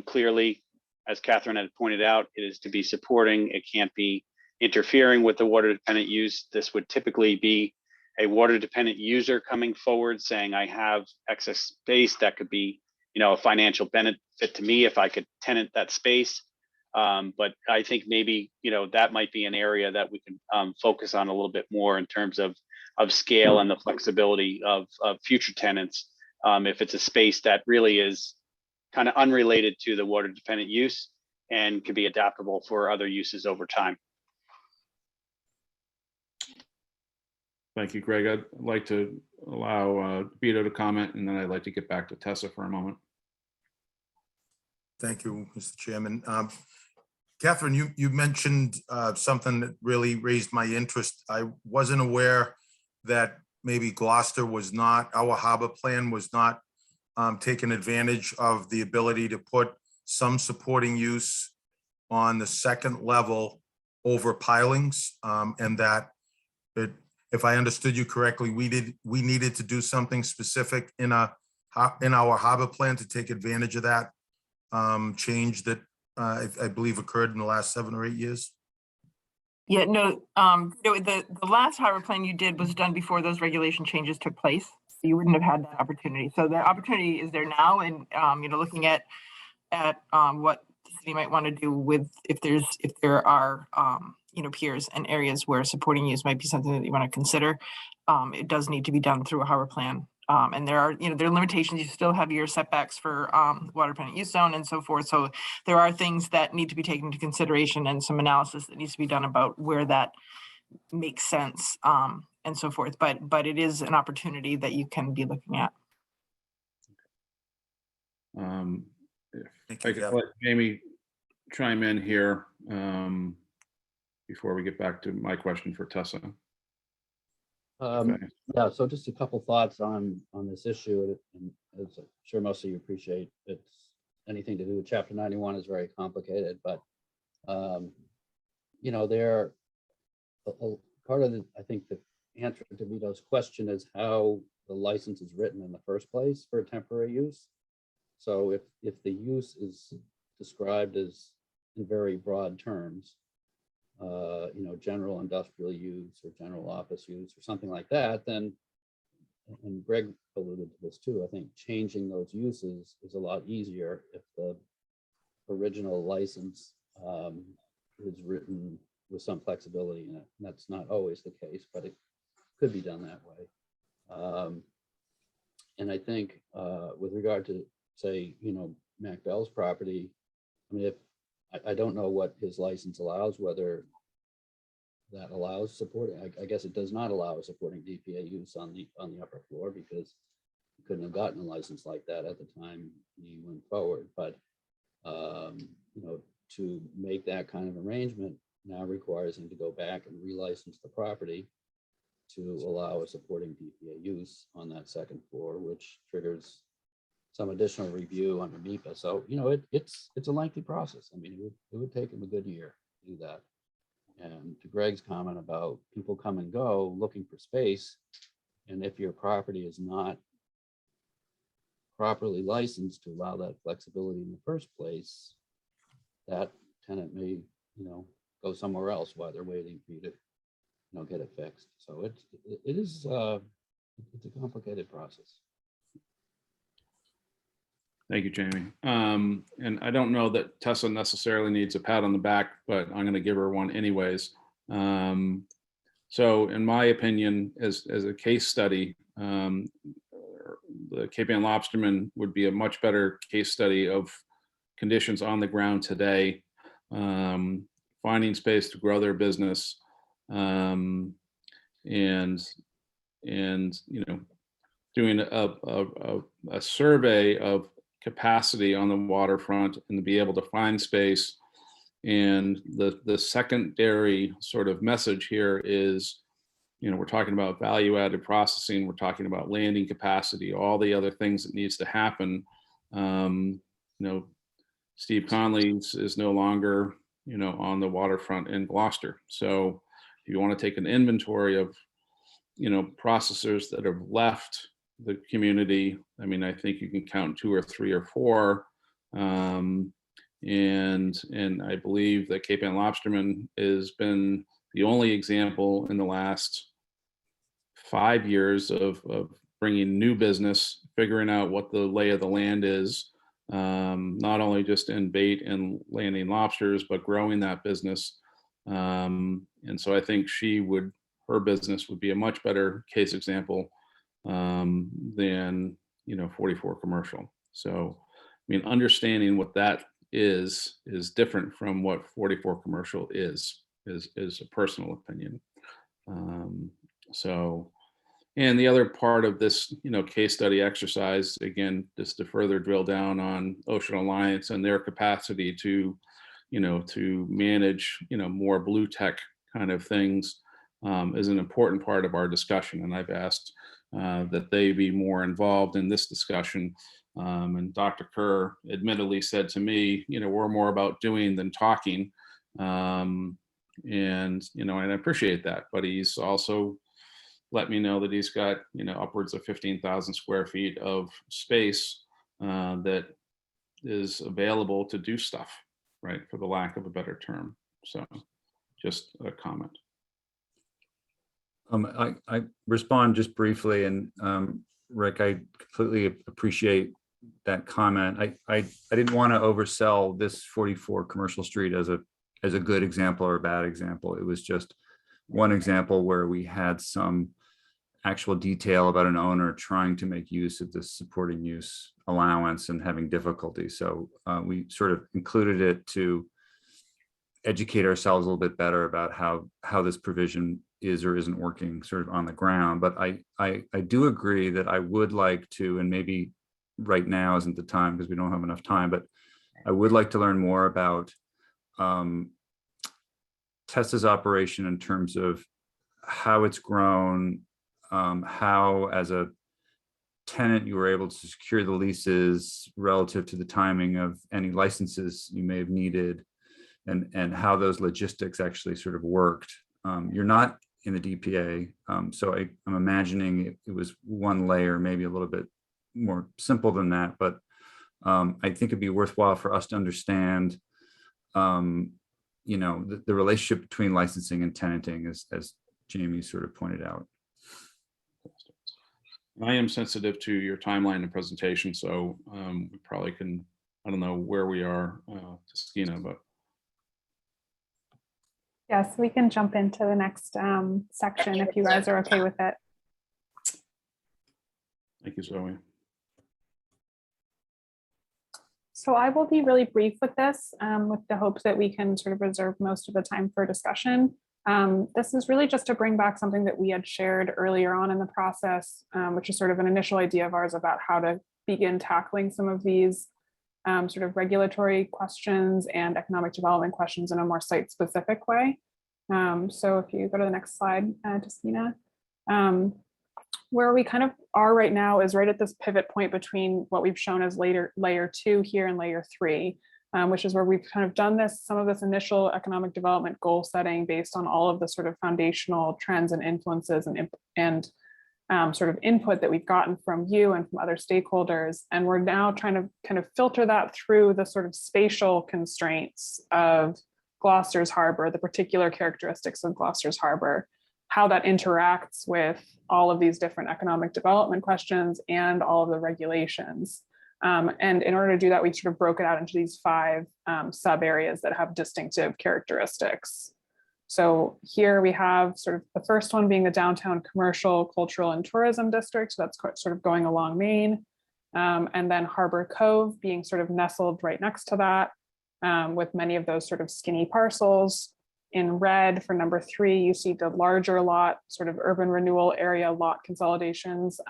Clearly, as Catherine had pointed out, it is to be supporting. It can't be interfering with the water dependent use. This would typically be a water dependent user coming forward saying, I have excess space that could be, a financial benefit to me if I could tenant that space. But I think maybe, that might be an area that we can focus on a little bit more in terms of scale and the flexibility of future tenants. If it's a space that really is kind of unrelated to the water dependent use and can be adaptable for other uses over time. Thank you, Greg. I'd like to allow Vito to comment, and then I'd like to get back to Tessa for a moment. Thank you, Mr. Chairman. Catherine, you mentioned something that really raised my interest. I wasn't aware that maybe Gloucester was not, our harbor plan was not taking advantage of the ability to put some supporting use on the second level over pilings, and that if I understood you correctly, we needed to do something specific in our harbor plan to take advantage of that change that I believe occurred in the last 7 or 8 years. Yeah, no, the last harbor plan you did was done before those regulation changes took place. So you wouldn't have had that opportunity. So the opportunity is there now, and looking at what the city might want to do with if there are piers and areas where supporting use might be something that you want to consider. It does need to be done through a harbor plan. And there are limitations. You still have your setbacks for water dependent use zone and so forth. So there are things that need to be taken into consideration and some analysis that needs to be done about where that makes sense and so forth. But it is an opportunity that you can be looking at. If I could let Jamie chime in here before we get back to my question for Tessa. Okay. Yeah, so just a couple thoughts on this issue, and as I'm sure most of you appreciate, it's anything to do with Chapter 91 is very complicated, but there part of the, I think the answer to Vito's question is how the license is written in the first place for temporary use. So if the use is described as in very broad terms, general industrial use or general office use or something like that, then, and Greg alluded to this too, I think changing those uses is a lot easier if the original license is written with some flexibility in it. And that's not always the case, but it could be done that way. And I think with regard to, say, Mac Bell's property, I mean, if I don't know what his license allows, whether that allows supporting, I guess it does not allow supporting DPA use on the upper floor because he couldn't have gotten a license like that at the time he went forward. But to make that kind of arrangement now requires him to go back and relicense the property to allow a supporting DPA use on that second floor, which triggers some additional review under MIPA. So, it's a lengthy process. I mean, it would take him a good year to do that. And to Greg's comment about people come and go looking for space, and if your property is not properly licensed to allow that flexibility in the first place, that tenant may, go somewhere else while they're waiting for you to, get it fixed. So it's a complicated process. Thank you, Jamie. And I don't know that Tessa necessarily needs a pat on the back, but I'm going to give her one anyways. So in my opinion, as a case study, the Cape Ann Lobsterman would be a much better case study of conditions on the ground today, finding space to grow their business, and doing a survey of capacity on the waterfront and to be able to find space. And the secondary sort of message here is, we're talking about value-added processing, we're talking about landing capacity, all the other things that needs to happen. Steve Conley is no longer, on the waterfront in Gloucester. So if you want to take an inventory of, processors that have left the community, I mean, I think you can count 2 or 3 or 4. And I believe that Cape Ann Lobsterman has been the only example in the last 5 years of bringing new business, figuring out what the lay of the land is, not only just in bait and landing lobsters, but growing that business. And so I think her business would be a much better case example than 44 commercial. So I mean, understanding what that is different from what 44 commercial is a personal opinion. And the other part of this case study exercise, again, just to further drill down on Ocean Alliance and their capacity to to manage, more blue tech kind of things is an important part of our discussion. And I've asked that they be more involved in this discussion. And Dr. Kerr admittedly said to me, we're more about doing than talking. And I appreciate that, but he's also let me know that he's got, upwards of 15,000 square feet of space that is available to do stuff, right? For the lack of a better term. So just a comment. I respond just briefly, and Rick, I completely appreciate that comment. I didn't want to oversell this 44 Commercial Street as a good example or a bad example. It was just one example where we had some actual detail about an owner trying to make use of this supporting use allowance and having difficulty. So we sort of included it to educate ourselves a little bit better about how this provision is or isn't working sort of on the ground. But I do agree that I would like to, and maybe right now isn't the time because we don't have enough time, but I would like to learn more about Tessa's operation in terms of how it's grown, how as a tenant you were able to secure the leases relative to the timing of any licenses you may have needed, and how those logistics actually sort of worked. You're not in the DPA, so I'm imagining it was one layer, maybe a little bit more simple than that, but I think it'd be worthwhile for us to understand the relationship between licensing and tenanting, as Jamie sort of pointed out. I am sensitive to your timeline and presentation, so we probably can, I don't know where we are, Teskina, but. Yes, we can jump into the next section if you guys are okay with it. Thank you, Zoe. So I will be really brief with this, with the hopes that we can sort of reserve most of the time for discussion. This is really just to bring back something that we had shared earlier on in the process, which is sort of an initial idea of ours about how to begin tackling some of these sort of regulatory questions and economic development questions in a more site-specific way. So if you go to the next slide, Teskina, where we kind of are right now is right at this pivot point between what we've shown as layer 2 here and layer 3, which is where we've kind of done some of this initial economic development goal setting based on all of the sort of foundational trends and influences and sort of input that we've gotten from you and from other stakeholders. And we're now trying to kind of filter that through the sort of spatial constraints of Gloucester's Harbor, the particular characteristics of Gloucester's Harbor, how that interacts with all of these different economic development questions and all of the regulations. And in order to do that, we sort of broke it out into these 5 sub areas that have distinctive characteristics. So here we have sort of the first one being the downtown commercial, cultural, and tourism district. So that's sort of going along Main. And then Harbor Cove being sort of nestled right next to that, with many of those sort of skinny parcels. In red for number 3, you see the larger lot, sort of urban renewal area lot consolidations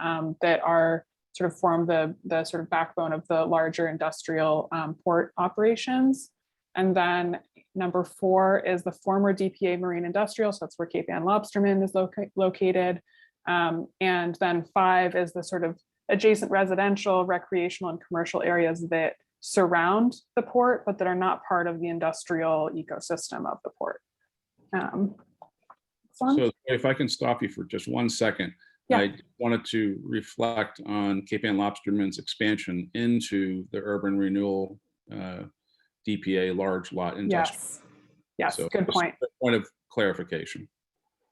that are sort of form the sort of backbone of the larger industrial port operations. And then number 4 is the former DPA Marine Industrial. So that's where Cape Ann Lobsterman is located. And then 5 is the sort of adjacent residential, recreational, and commercial areas that surround the port, but that are not part of the industrial ecosystem of the port. So if I can stop you for just 1 second. Yeah. I wanted to reflect on Cape Ann Lobsterman's expansion into the urban renewal DPA large lot industry. Yes, so good point. Point of clarification.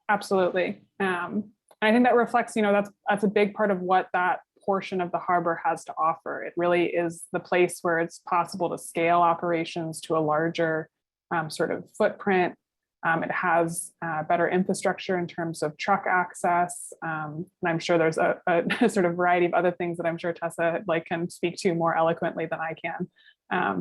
Absolutely. I think that reflects, that's a big part of what that portion of the harbor has to offer. It really is the place where it's possible to scale operations to a larger sort of footprint. It has better infrastructure in terms of truck access. And I'm sure there's a sort of variety of other things that I'm sure Tessa can speak to more eloquently than I can.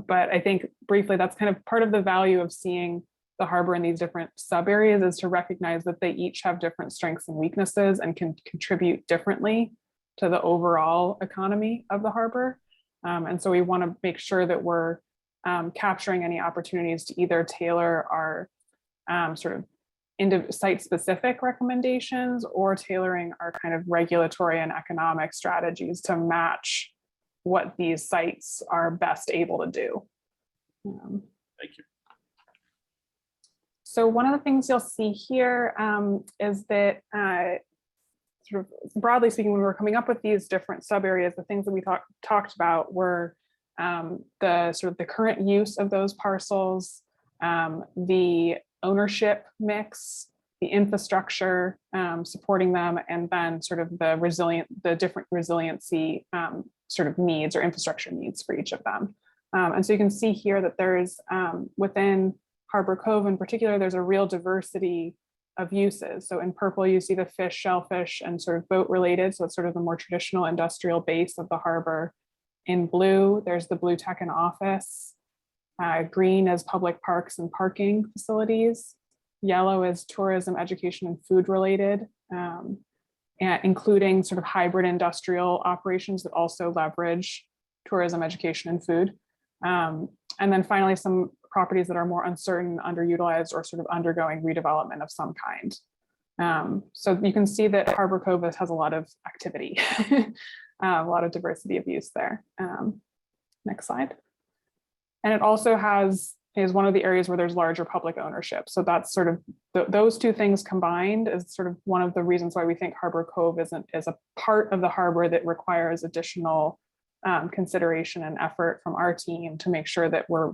But I think briefly, that's kind of part of the value of seeing the harbor in these different sub areas, is to recognize that they each have different strengths and weaknesses and can contribute differently to the overall economy of the harbor. And so we want to make sure that we're capturing any opportunities to either tailor our sort of into site-specific recommendations or tailoring our kind of regulatory and economic strategies to match what these sites are best able to do. Thank you. So one of the things you'll see here is that sort of broadly speaking, when we were coming up with these different sub areas, the things that we talked about were the sort of the current use of those parcels, the ownership mix, the infrastructure supporting them, and then sort of the different resiliency sort of needs or infrastructure needs for each of them. And so you can see here that there's within Harbor Cove in particular, there's a real diversity of uses. So in purple, you see the fish, shellfish, and sort of boat related. So it's sort of the more traditional industrial base of the harbor. In blue, there's the blue tech and office. Green is public parks and parking facilities. Yellow is tourism, education, and food related, and including sort of hybrid industrial operations that also leverage tourism, education, and food. And then finally, some properties that are more uncertain, underutilized, or sort of undergoing redevelopment of some kind. So you can see that Harbor Cove has a lot of activity, a lot of diversity of use there. Next slide. And it also is one of the areas where there's larger public ownership. So that's sort of those two things combined is sort of one of the reasons why we think Harbor Cove is a part of the harbor that requires additional consideration and effort from our team to make sure that we're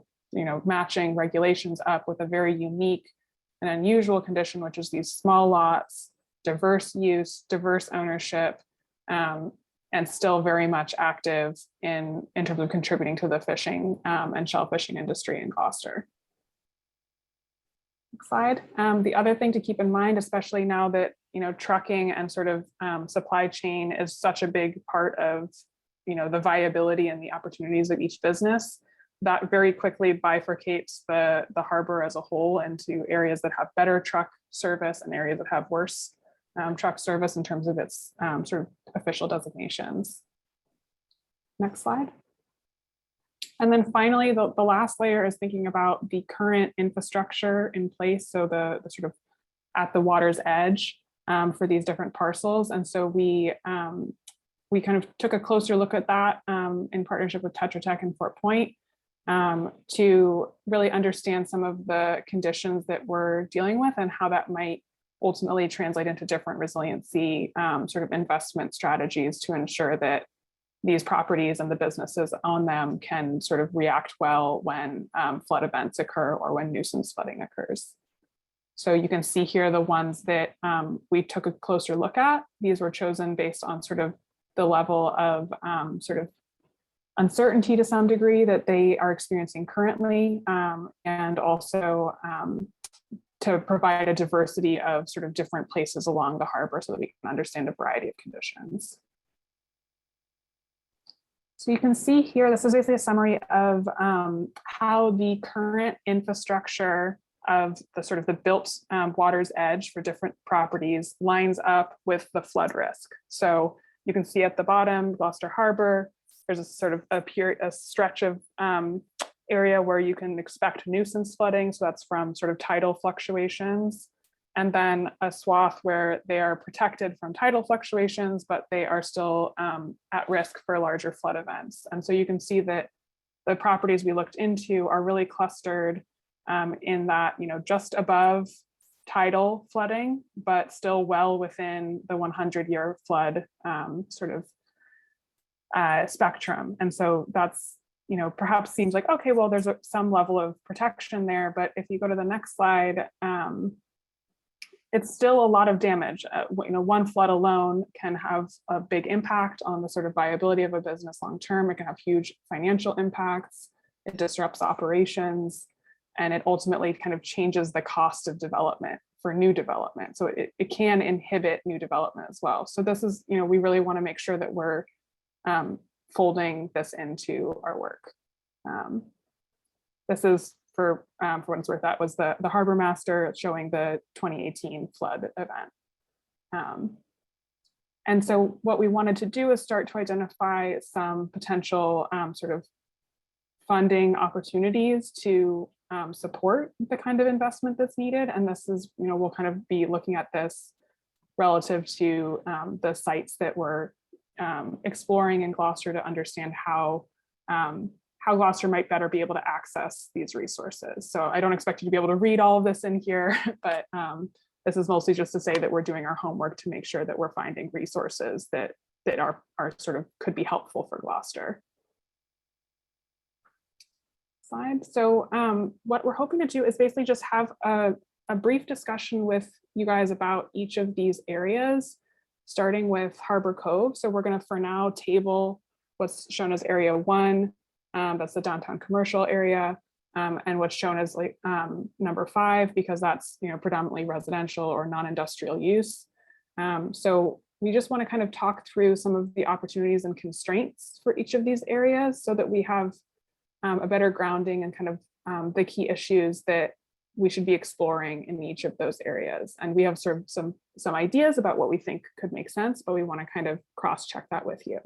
matching regulations up with a very unique and unusual condition, which is these small lots, diverse use, diverse ownership, and still very much active in terms of contributing to the fishing and shellfishing industry in Gloucester. Next slide. The other thing to keep in mind, especially now that trucking and sort of supply chain is such a big part of the viability and the opportunities of each business, that very quickly bifurcates the harbor as a whole into areas that have better truck service and areas that have worse truck service in terms of its sort of official designations. Next slide. And then finally, the last layer is thinking about the current infrastructure in place. So the sort of at the water's edge for these different parcels. And so we kind of took a closer look at that in partnership with Tetra Tech and Fort Point to really understand some of the conditions that we're dealing with and how that might ultimately translate into different resiliency sort of investment strategies to ensure that these properties and the businesses on them can sort of react well when flood events occur or when nuisance flooding occurs. So you can see here the ones that we took a closer look at. These were chosen based on sort of the level of sort of uncertainty to some degree that they are experiencing currently, and also to provide a diversity of sort of different places along the harbor so that we can understand a variety of conditions. So you can see here, this is basically a summary of how the current infrastructure of the sort of the built water's edge for different properties lines up with the flood risk. So you can see at the bottom, Gloucester Harbor, there's a sort of a stretch of area where you can expect nuisance flooding. So that's from sort of tidal fluctuations. And then a swath where they are protected from tidal fluctuations, but they are still at risk for larger flood events. And so you can see that the properties we looked into are really clustered in that, just above tidal flooding, but still well within the 100-year flood sort of spectrum. And so that's, perhaps seems like, okay, well, there's some level of protection there, but if you go to the next slide, it's still a lot of damage. One flood alone can have a big impact on the sort of viability of a business long-term. It can have huge financial impacts. It disrupts operations, and it ultimately kind of changes the cost of development for new development. So it can inhibit new development as well. So this is, we really want to make sure that we're folding this into our work. This is for what it's worth, that was the Harbor Master showing the 2018 flood event. And so what we wanted to do is start to identify some potential sort of funding opportunities to support the kind of investment that's needed. And this is, we'll kind of be looking at this relative to the sites that we're exploring in Gloucester to understand how Gloucester might better be able to access these resources. So I don't expect you to be able to read all of this in here, but this is mostly just to say that we're doing our homework to make sure that we're finding resources that are sort of could be helpful for Gloucester. Slide. So what we're hoping to do is basically just have a brief discussion with you guys about each of these areas, starting with Harbor Cove. So we're going to, for now, table what's shown as Area 1. That's the downtown commercial area, and what's shown as like number 5, because that's predominantly residential or non-industrial use. So we just want to kind of talk through some of the opportunities and constraints for each of these areas so that we have a better grounding and kind of the key issues that we should be exploring in each of those areas. And we have sort of some ideas about what we think could make sense, but we want to kind of cross-check that with you.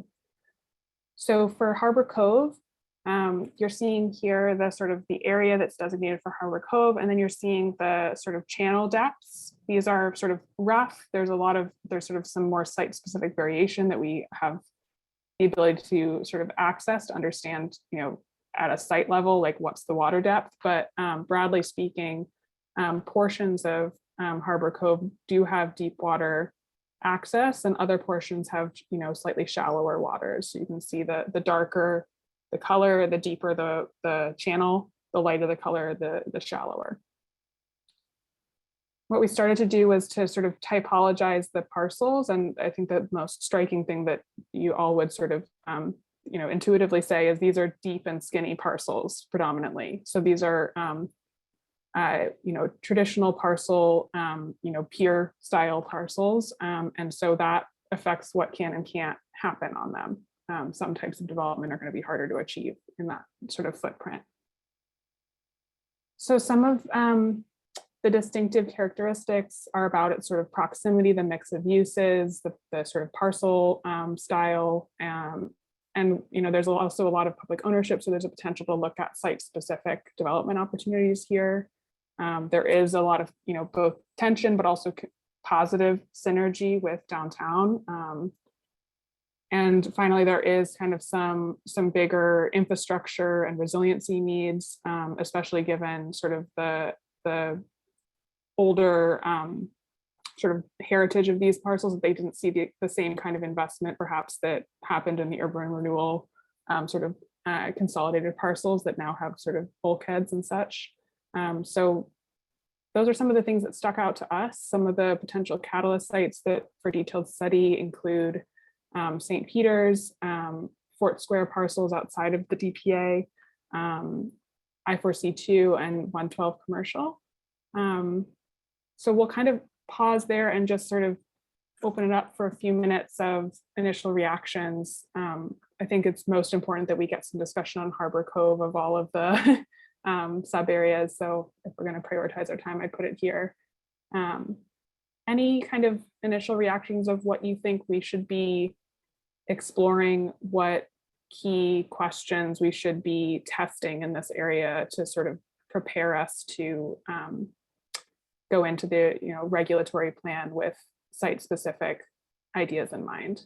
So for Harbor Cove, you're seeing here the sort of the area that's designated for Harbor Cove, and then you're seeing the sort of channel depths. These are sort of rough. There's sort of some more site-specific variation that we have the ability to sort of access to understand, at a site level, like what's the water depth. But broadly speaking, portions of Harbor Cove do have deep water access, and other portions have, slightly shallower waters. So you can see the darker the color, the deeper the channel, the lighter the color, the shallower. What we started to do was to sort of typologize the parcels. And I think the most striking thing that you all would sort of, intuitively say is these are deep and skinny parcels predominantly. So these are, traditional parcel, pier style parcels. And so that affects what can and can't happen on them. Some types of development are going to be harder to achieve in that sort of footprint. So some of the distinctive characteristics are about its sort of proximity, the mix of uses, the sort of parcel style, and there's also a lot of public ownership. So there's a potential to look at site-specific development opportunities here. There is a lot of both tension, but also positive synergy with downtown. And finally, there is kind of some bigger infrastructure and resiliency needs, especially given sort of the older sort of heritage of these parcels. They didn't see the same kind of investment perhaps that happened in the urban renewal sort of consolidated parcels that now have sort of bulkheads and such. So those are some of the things that stuck out to us. Some of the potential catalyst sites that for detailed study include St. Peter's, Fort Square parcels outside of the DPA, I4C2 and 112 commercial. So we'll kind of pause there and just sort of open it up for a few minutes of initial reactions. I think it's most important that we get some discussion on Harbor Cove of all of the sub areas. So if we're going to prioritize our time, I put it here. Any kind of initial reactions of what you think we should be exploring, what key questions we should be testing in this area to sort of prepare us to go into the regulatory plan with site-specific ideas in mind.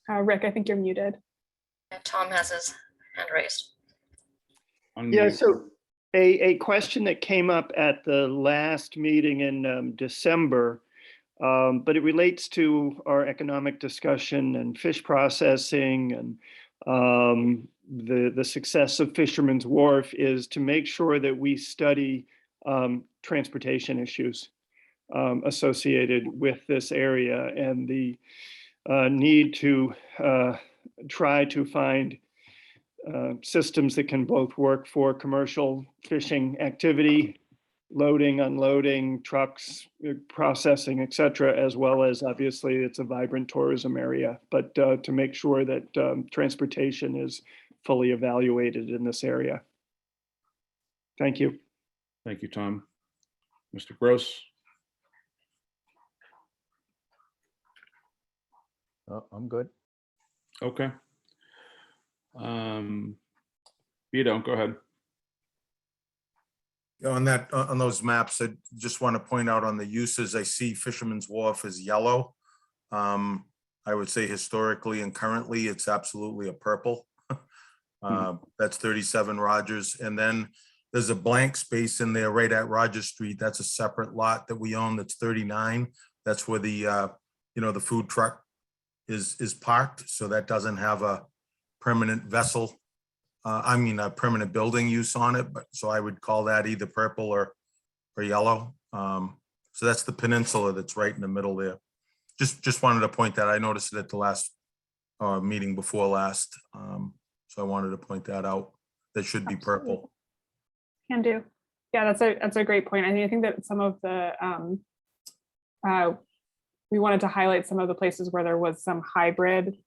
Rick, I think you're muted. Tom has his hand raised. Yeah, so a question that came up at the last meeting in December, but it relates to our economic discussion and fish processing and the success of Fisherman's Wharf, is to make sure that we study transportation issues associated with this area and the need to try to find systems that can both work for commercial fishing activity, loading, unloading, trucks, processing, et cetera, as well as obviously it's a vibrant tourism area, but to make sure that transportation is fully evaluated in this area. Thank you. Thank you, Tom. Mr. Gross. Oh, I'm good. Okay. Vito, go ahead. On that, on those maps, I just want to point out on the uses, I see Fisherman's Wharf is yellow. I would say historically and currently, it's absolutely a purple. That's 37 Rogers. And then there's a blank space in there right at Rogers Street. That's a separate lot that we own. That's 39. That's where the, the food truck is parked. So that doesn't have a permanent vessel. A permanent building use on it, but so I would call that either purple or yellow. So that's the peninsula that's right in the middle there. Just wanted to point that. I noticed it at the last meeting before last. So I wanted to point that out. That should be purple. Can do. Yeah, that's a great point. I think that some of the we wanted to highlight some of the places where there was some hybrid,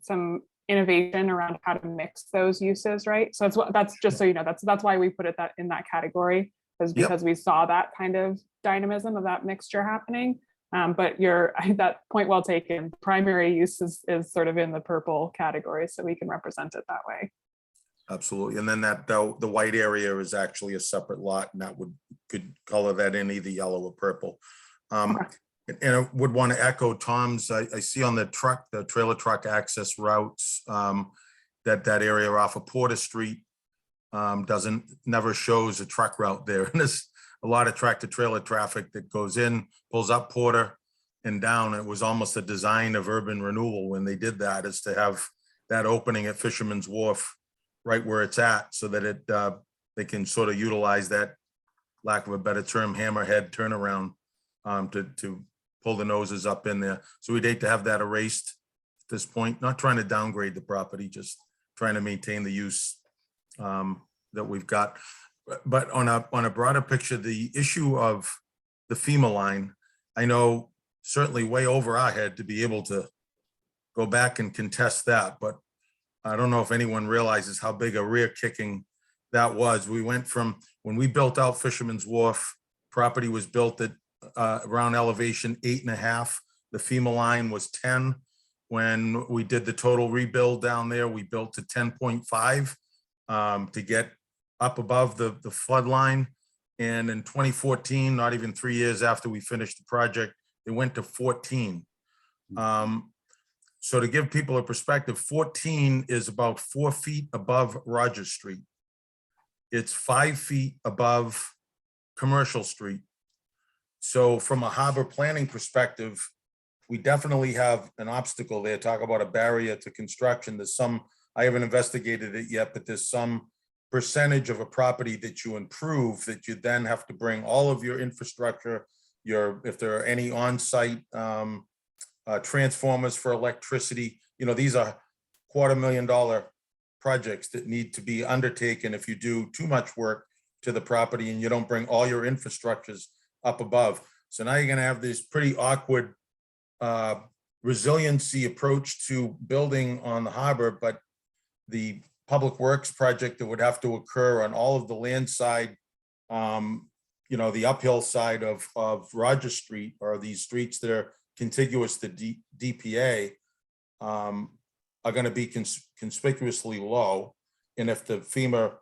some innovation around how to mix those uses, right? So that's just so you know, that's why we put it in that category, is because we saw that kind of dynamism of that mixture happening. But that point well taken. Primary use is sort of in the purple category, so we can represent it that way. Absolutely. And then the white area is actually a separate lot, and that could color that in either yellow or purple. And I would want to echo Tom's, I see on the trailer truck access routes, that area off of Porter Street never shows a truck route there. And there's a lot of tractor trailer traffic that goes in, pulls up Porter and down. It was almost a design of urban renewal when they did that, is to have that opening at Fisherman's Wharf right where it's at, so that they can sort of utilize that, lack of a better term, hammerhead turnaround to pull the noses up in there. So we'd hate to have that erased at this point, not trying to downgrade the property, just trying to maintain the use that we've got. But on a broader picture, the issue of the FEMA line, I know certainly way over our head to be able to go back and contest that, but I don't know if anyone realizes how big a rear kicking that was. We went from, when we built out Fisherman's Wharf, property was built at around elevation 8.5. The FEMA line was 10. When we did the total rebuild down there, we built to 10.5 to get up above the flood line. And in 2014, not even 3 years after we finished the project, it went to 14. So to give people a perspective, 14 is about 4 feet above Rogers Street. It's 5 feet above Commercial Street. So from a harbor planning perspective, we definitely have an obstacle there. Talk about a barrier to construction. There's some, I haven't investigated it yet, but there's some percentage of a property that you improve that you then have to bring all of your infrastructure, if there are any on-site transformers for electricity, these are $250,000 projects that need to be undertaken if you do too much work to the property and you don't bring all your infrastructures up above. So now you're going to have this pretty awkward resiliency approach to building on the harbor, but the public works project that would have to occur on all of the land side, the uphill side of Rogers Street, or these streets that are contiguous to DPA, are going to be conspicuously low. And if the FEMA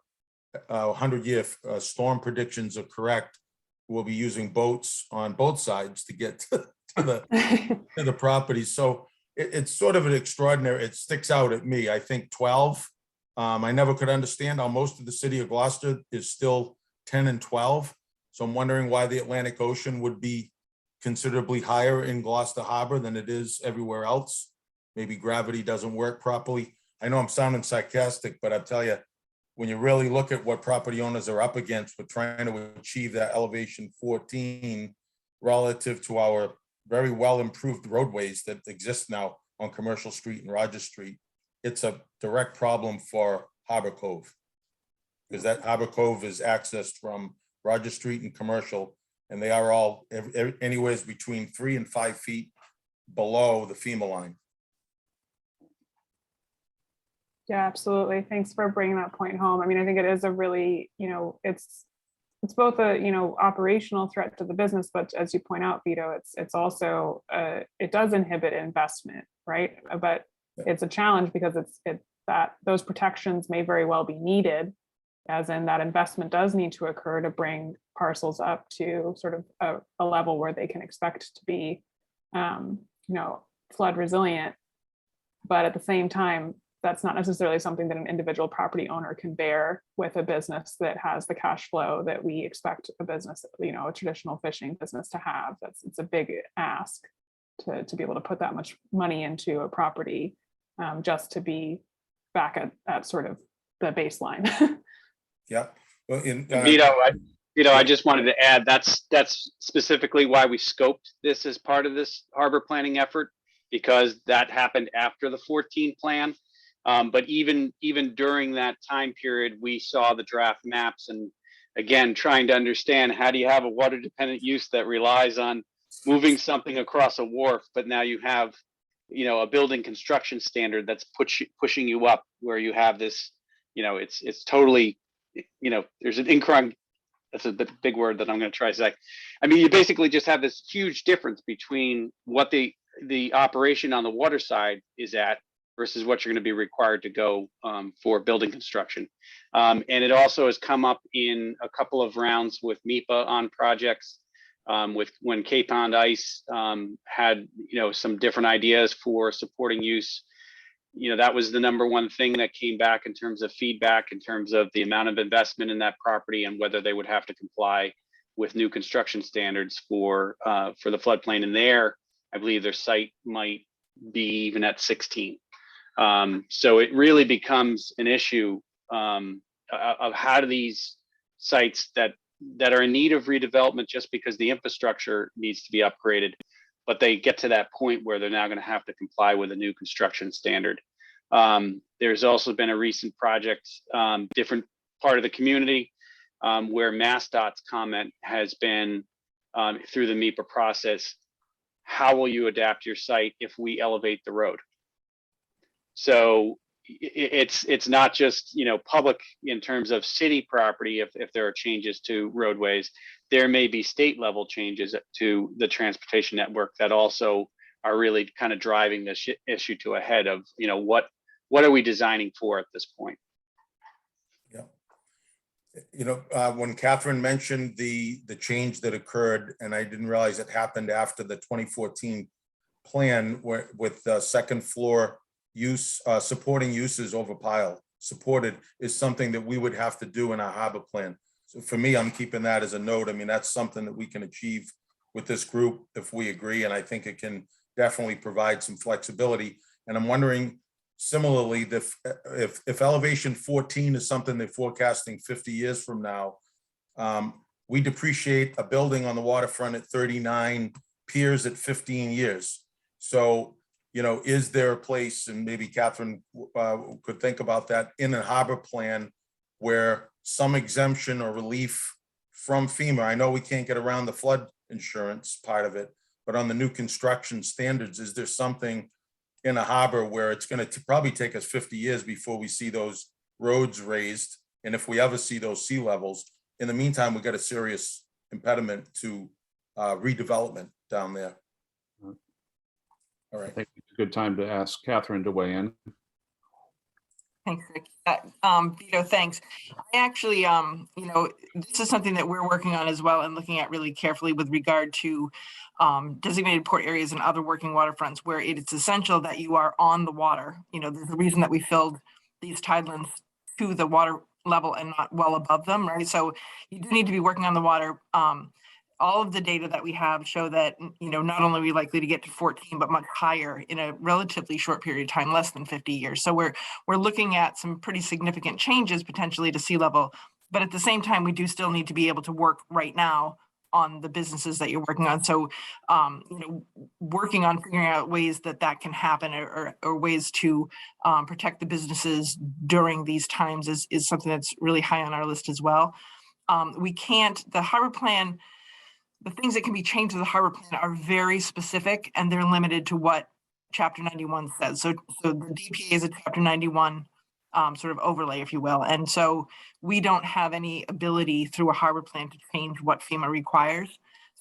100-year storm predictions are correct, we'll be using boats on both sides to get to the property. So it's sort of an extraordinary, it sticks out at me. I think 12, I never could understand how most of the city of Gloucester is still 10 and 12. So I'm wondering why the Atlantic Ocean would be considerably higher in Gloucester Harbor than it is everywhere else. Maybe gravity doesn't work properly. I know I'm sounding sarcastic, but I tell you, when you really look at what property owners are up against, we're trying to achieve that elevation 14 relative to our very well improved roadways that exist now on Commercial Street and Rogers Street. It's a direct problem for Harbor Cove, because that Harbor Cove is accessed from Rogers Street and Commercial, and they are all anywhere between 3 and 5 feet below the FEMA line. Yeah, absolutely. Thanks for bringing that point home. I mean, I think it is a really, it's both a, operational threat to the business, but as you point out, Vito, it's also, it does inhibit investment, right? But it's a challenge because it's that those protections may very well be needed, as in that investment does need to occur to bring parcels up to sort of a level where they can expect to be, flood resilient. But at the same time, that's not necessarily something that an individual property owner can bear with a business that has the cash flow that we expect a business, a traditional fishing business to have. It's a big ask to be able to put that much money into a property just to be back at sort of the baseline. Yeah. Well, I just wanted to add, that's specifically why we scoped this as part of this harbor planning effort, because that happened after the 14 plan. But even during that time period, we saw the draft maps, and again, trying to understand, how do you have a water dependent use that relies on moving something across a wharf, but now you have, a building construction standard that's pushing you up, where you have this, it's totally, there's an that's a big word that I'm going to try to say. I mean, you basically just have this huge difference between what the operation on the water side is at versus what you're going to be required to go for building construction. And it also has come up in a couple of rounds with MEPA on projects, with when Cape Pond Ice had, some different ideas for supporting use. That was the number one thing that came back in terms of feedback, in terms of the amount of investment in that property and whether they would have to comply with new construction standards for the floodplain. And there, I believe their site might be even at 16. So it really becomes an issue of how do these sites that are in need of redevelopment, just because the infrastructure needs to be upgraded, but they get to that point where they're now going to have to comply with a new construction standard. There's also been a recent project, different part of the community, where MassDOT's comment has been through the MEPA process, how will you adapt your site if we elevate the road? So it's not just, public in terms of city property. If there are changes to roadways, there may be state level changes to the transportation network that also are really kind of driving this issue to a head of, what are we designing for at this point? Yeah. When Catherine mentioned the change that occurred, and I didn't realize it happened after the 2014 plan, with second floor use, supporting uses over pile supported, is something that we would have to do in our harbor plan. So for me, I'm keeping that as a note. I mean, that's something that we can achieve with this group if we agree, and I think it can definitely provide some flexibility. And I'm wondering, similarly, if elevation 14 is something they're forecasting 50 years from now, we depreciate a building on the waterfront at 39, piers at 15 years. So, is there a place, and maybe Catherine could think about that, in a harbor plan where some exemption or relief from FEMA? I know we can't get around the flood insurance part of it, but on the new construction standards, is there something in a harbor where it's going to probably take us 50 years before we see those roads raised? And if we ever see those sea levels, in the meantime, we got a serious impediment to redevelopment down there. All right. I think it's a good time to ask Catherine to weigh in. Thanks, Rick. Vito, thanks. I actually, this is something that we're working on as well and looking at really carefully with regard to designated port areas and other working waterfronts, where it's essential that you are on the water. There's a reason that we filled these tidelands to the water level and not well above them, right? So you do need to be working on the water. All of the data that we have show that, not only are we likely to get to 14, but much higher in a relatively short period of time, less than 50 years. So we're looking at some pretty significant changes potentially to sea level, but at the same time, we do still need to be able to work right now on the businesses that you're working on. So, working on figuring out ways that can happen, or ways to protect the businesses during these times is something that's really high on our list as well. The harbor plan, the things that can be changed to the harbor plan are very specific, and they're limited to what Chapter 91 says. So the DPA is a Chapter 91 sort of overlay, if you will. And so we don't have any ability through a harbor plan to change what FEMA requires.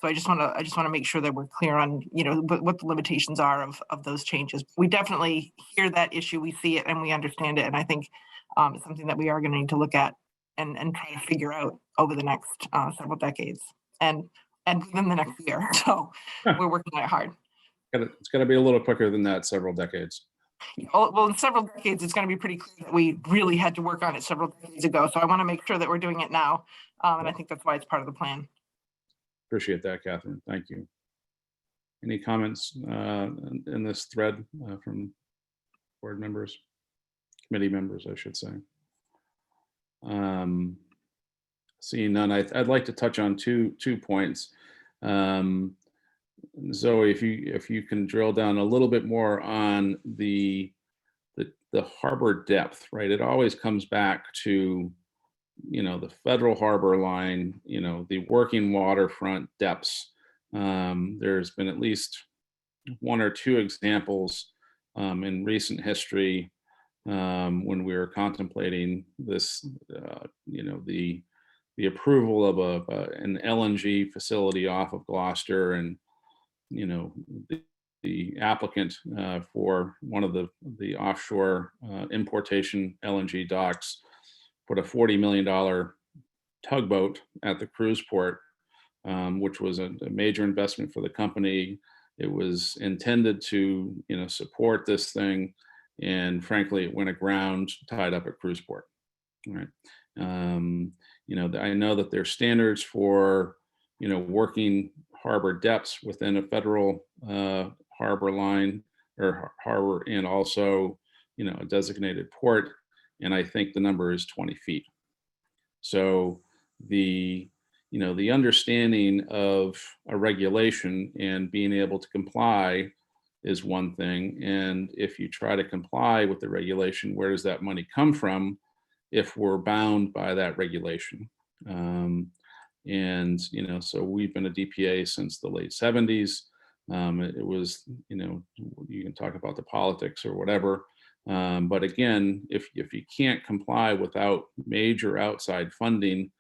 So I just want to make sure that we're clear on, what the limitations are of those changes. We definitely hear that issue, we see it, and we understand it. And I think it's something that we are going to need to look at and try to figure out over the next several decades and within the next year. So we're working on it hard. It's going to be a little quicker than that, several decades. Well, in several decades, it's going to be pretty clear that we really had to work on it several decades ago. So I want to make sure that we're doing it now. And I think that's why it's part of the plan. Appreciate that, Catherine. Thank you. Any comments in this thread from board members, committee members, I should say? Seeing none, I'd like to touch on two points. Zoe, if you can drill down a little bit more on the harbor depth, right? It always comes back to, the federal harbor line, the working waterfront depths. There's been at least one or two examples in recent history when we were contemplating this, the approval of an LNG facility off of Gloucester, and the applicant for one of the offshore importation LNG docks put a $40 million tugboat at the cruise port, which was a major investment for the company. It was intended to, support this thing, and frankly, it went aground, tied up at cruise port. All right. I know that there's standards for, working harbor depths within a federal harbor line or harbor, and also, a designated port. And I think the number is 20 feet. So the understanding of a regulation and being able to comply is one thing. And if you try to comply with the regulation, where does that money come from if we're bound by that regulation? So we've been a DPA since the late 70s. It was, you can talk about the politics or whatever. But again, if you can't comply without major outside funding,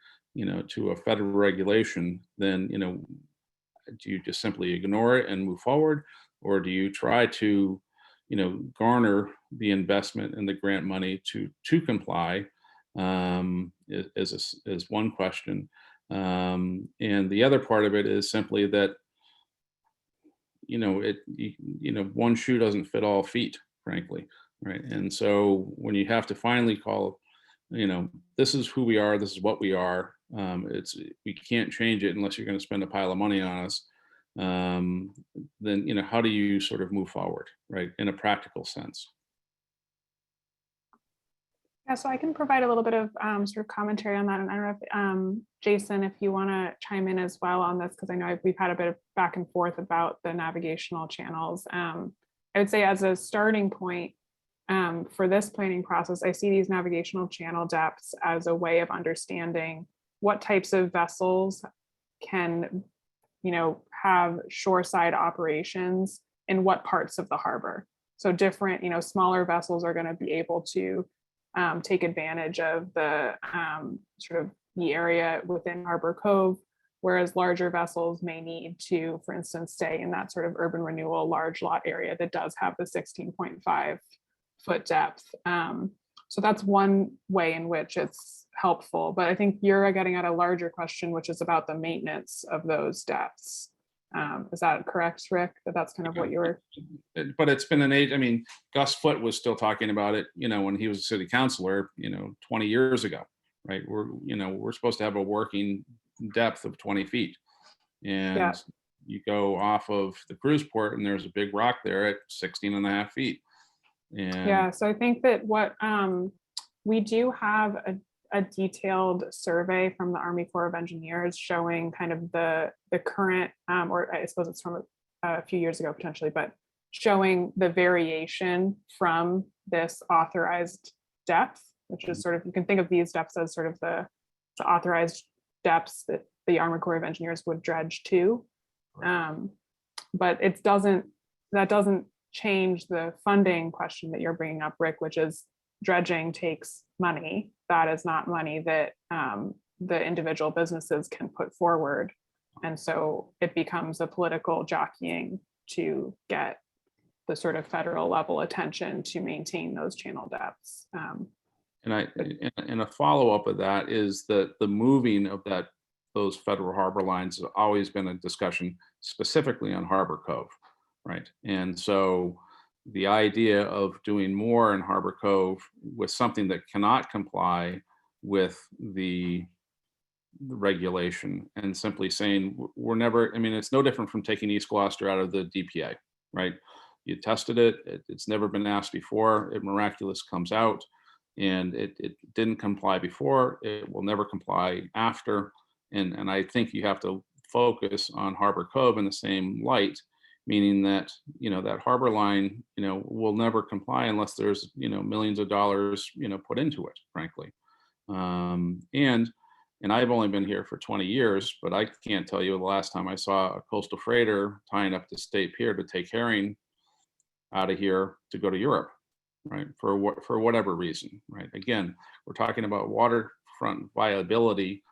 to a federal regulation, then, do you just simply ignore it and move forward? Or do you try to, garner the investment and the grant money to comply? Is one question. And the other part of it is simply that, one shoe doesn't fit all feet, frankly. Right. And so when you have to finally call, this is who we are, this is what we are. We can't change it unless you're going to spend a pile of money on us. Then, how do you sort of move forward, right, in a practical sense? Yeah, so I can provide a little bit of sort of commentary on that. And I don't know if, Jason, if you want to chime in as well on this, because I know we've had a bit of back and forth about the navigational channels. I would say as a starting point, for this planning process, I see these navigational channel depths as a way of understanding what types of vessels can, have shoreside operations in what parts of the harbor. So different, smaller vessels are going to be able to take advantage of the sort of the area within Harbor Cove, whereas larger vessels may need to, for instance, stay in that sort of urban renewal large lot area that does have the 16.5 foot depth. So that's one way in which it's helpful. But I think you're getting at a larger question, which is about the maintenance of those depths. Is that correct, Rick? That's kind of what you were. But it's been an age. I mean, Gus Foote was still talking about it, when he was a city councilor, 20 years ago, right? We're supposed to have a working depth of 20 feet. And you go off of the cruise port and there's a big rock there at 16.5 feet. And so I think that what we do have a detailed survey from the Army Corps of Engineers showing kind of the current, or I suppose it's from a few years ago potentially, but showing the variation from this authorized depth, which is sort of, you can think of these depths as sort of the authorized depths that the Army Corps of Engineers would dredge to. But that doesn't change the funding question that you're bringing up, Rick, which is dredging takes money. That is not money that the individual businesses can put forward. And so it becomes a political jockeying to get the sort of federal level attention to maintain those channel depths. And a follow-up of that is that the moving of those federal harbor lines has always been a discussion specifically on Harbor Cove, right? And so the idea of doing more in Harbor Cove with something that cannot comply with the regulation and simply saying we're never, I mean, it's no different from taking East Gloucester out of the DPA, right? You tested it, it's never been asked before, it miraculous comes out, and it didn't comply before, it will never comply after. And I think you have to focus on Harbor Cove in the same light, meaning that, you know, that harbor line, you know, will never comply unless there's, you know, millions of dollars, you know, put into it, frankly. And I've only been here for 20 years, but I can't tell you the last time I saw a coastal freighter tying up the state pier to take herring out of here to go to Europe, right? For whatever reason, right? Again, we're talking about waterfront viability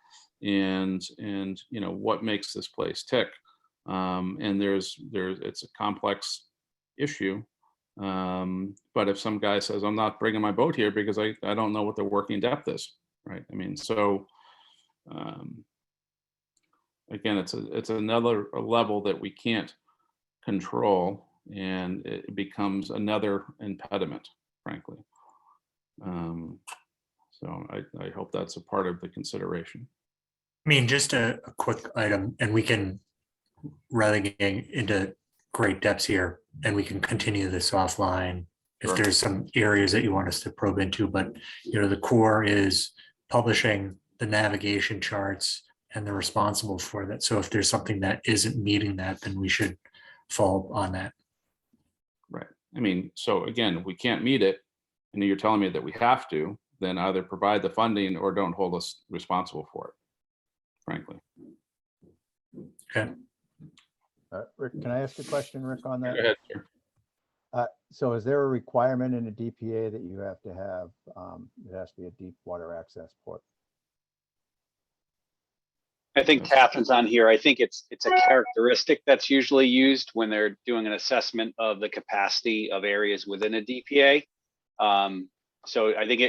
and you know, what makes this place tick. And it's a complex issue. But if some guy says, I'm not bringing my boat here because I don't know what the working depth is, right? I mean, so again, it's another level that we can't control, and it becomes another impediment, frankly. So I hope that's a part of the consideration. I mean, just a quick item, and we can, rather than getting into great depths here, and we can continue this offline if Sure. there's some areas that you want us to probe into, but you know, the core is publishing the navigation charts, and they're responsible for that. So if there's something that isn't meeting that, then we should fall on that. Right. I mean, so again, if we can't meet it, and you're telling me that we have to, then either provide the funding or don't hold us responsible for it, frankly. Okay. Rick, can I ask a question, Rick, on that? Go ahead, sir. So is there a requirement in a DPA that you have to have, it has to be a deep water access port? I think Catherine's on here. I think it's a characteristic that's usually used when they're doing an assessment of the capacity of areas within a DPA. So I think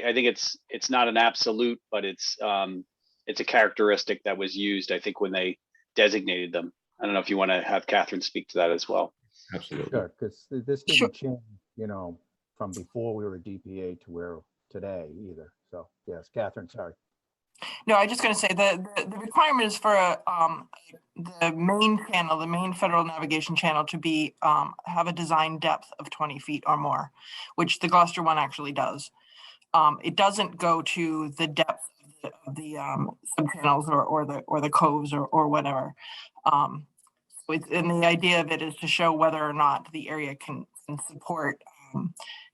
it's not an absolute, but it's a characteristic that was used, I think, when they designated them. I don't know if you want to have Catherine speak to that as well. Absolutely. Sure, because this didn't change, you know, from before we were DPA to where today either. So yes, Catherine, sorry. No, I was just going to say the requirement is for the main channel, the main federal navigation channel, to be have a design depth of 20 feet or more, which the Gloucester one actually does. It doesn't go to the depth of the subchannels or the coves or whatever. And the idea of it is to show whether or not the area can support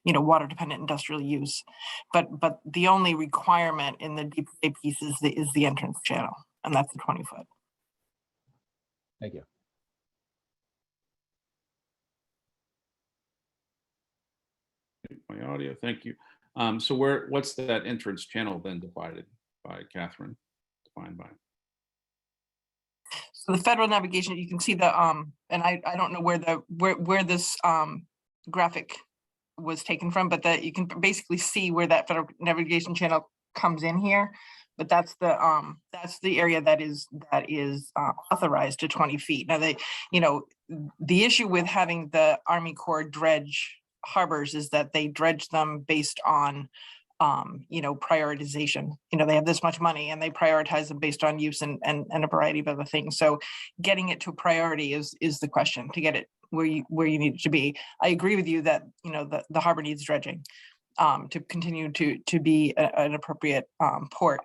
you know, water dependent industrial use. But the only requirement in the DPA piece is the entrance channel, and that's the 20 foot. Thank you. My audio, thank you. So what's that entrance channel then divided by, Catherine? Defined by? So the federal navigation, you can see the and I don't know where this graphic was taken from, but that you can basically see where that federal navigation channel comes in here. But that's the area that is authorized to 20 feet. Now the issue with having the Army Corps dredge harbors is that they dredge them based on prioritization. They have this much money and they prioritize them based on use and a variety of other things. So getting it to a priority is the question, to get it where you need it to be. I agree with you that the harbor needs dredging to continue to be an appropriate port.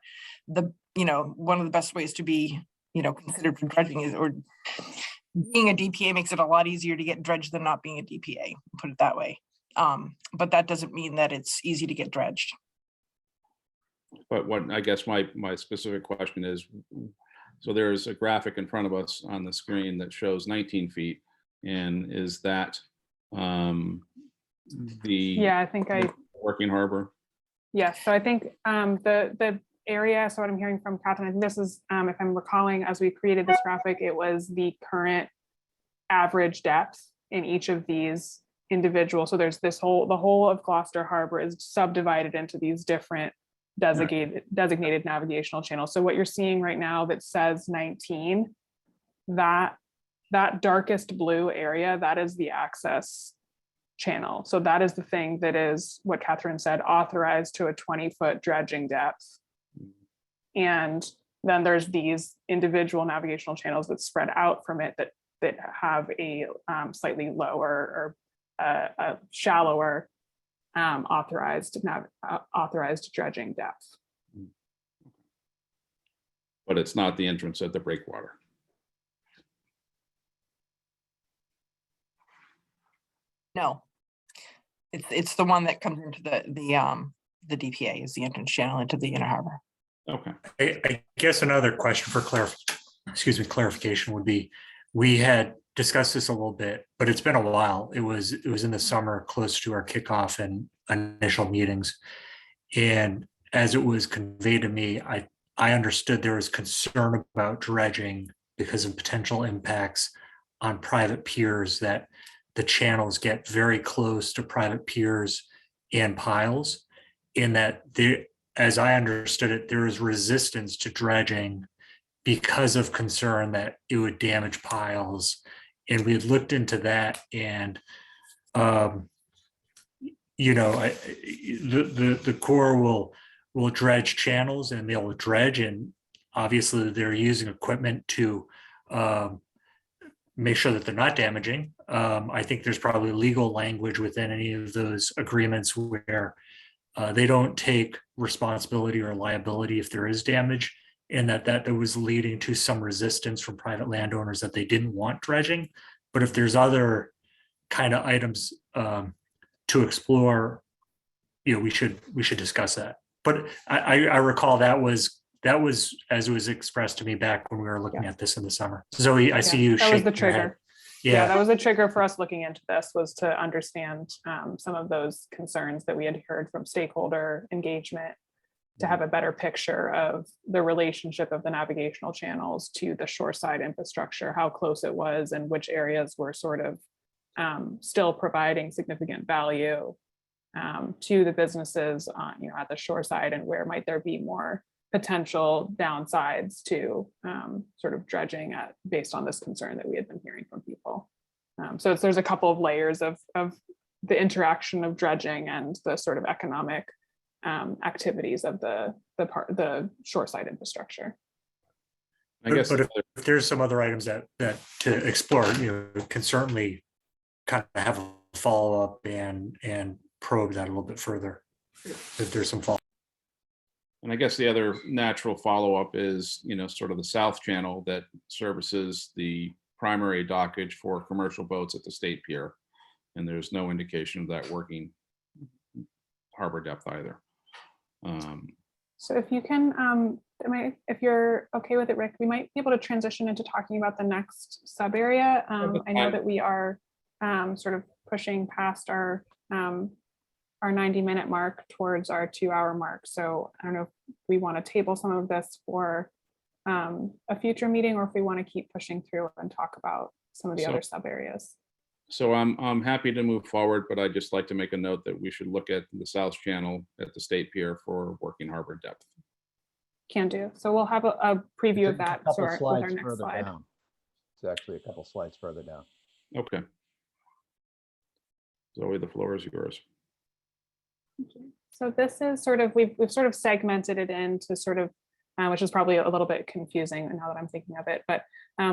One of the best ways to be considered for dredging is, or being a DPA makes it a lot easier to get dredged than not being a DPA, put it that way. But that doesn't mean that it's easy to get dredged. But what I guess my specific question is, so there's a graphic in front of us on the screen that shows 19 feet. And is that I think working harbor? Yes, so I think the area. So what I'm hearing from Catherine, and this is, if I'm recalling, as we created this graphic, it was the current average depth in each of these individual. So there's the whole of Gloucester Harbor is subdivided into these different designated navigational channels. So what you're seeing right now that says 19, that darkest blue area, that is the access channel. So that is the thing that is what Catherine said, authorized to a 20-foot dredging depth. And then there's these individual navigational channels that spread out from it that have a slightly lower or a shallower authorized dredging depth. But it's not the entrance at the breakwater. No. It's the one that comes into the DPA is the entrance channel into the inner harbor. Okay. I guess another question for clarification would be, we had discussed this a little bit, but it's been a while. It was in the summer, close to our kickoff and initial meetings. And as it was conveyed to me, I understood there was concern about dredging because of potential impacts on private piers, that the channels get very close to private piers and piles, in that as I understood it, there is resistance to dredging because of concern that it would damage piles. And we had looked into that, and the Corps will dredge channels, and they'll dredge, and obviously they're using equipment to make sure that they're not damaging. I think there's probably legal language within any of those agreements where they don't take responsibility or liability if there is damage, and that was leading to some resistance from private landowners that they didn't want dredging. But if there's other kind of items to explore, we should discuss that. But I recall that was as it was expressed to me back when we were looking at this in the summer. Zoe, I see you. That was the shaking your head. trigger. Yeah, that was a trigger for us looking into this, was to understand some of those concerns that we had heard from stakeholder engagement, to have a better picture of the relationship of the navigational channels to the shoreside infrastructure, how close it was, and which areas were sort of still providing significant value to the businesses at the shoreside, and where might there be more potential downsides to sort of dredging based on this concern that we had been hearing from people. So there's a couple of layers of the interaction of dredging and the sort of economic activities of the shoreside infrastructure. I guess But if there's some other items that to explore, can certainly kind of have a follow-up and probe that a little bit further if there's some follow. And I guess the other natural follow-up is, sort of the South Channel that services the primary dockage for commercial boats at the State Pier. And there's no indication of that working harbor depth either. So if you can, if you're okay with it, Rick, we might be able to transition into talking about the next sub area. I know that we are sort of pushing past our 90-minute mark towards our 2-hour mark. So I don't know if we want to table some of this for a future meeting, or if we want to keep pushing through and talk about some of the other sub areas. So I'm happy to move forward, but I'd just like to make a note that we should look at the South Channel at the State Pier for working harbor depth. Can do. So we'll have a preview of that Couple with our slides next further slide. down. It's actually a couple slides further down. Okay. Zoe, the floor is yours. So this is sort of, we've sort of segmented it into sort of, which is probably a little bit confusing now that I'm thinking of it, but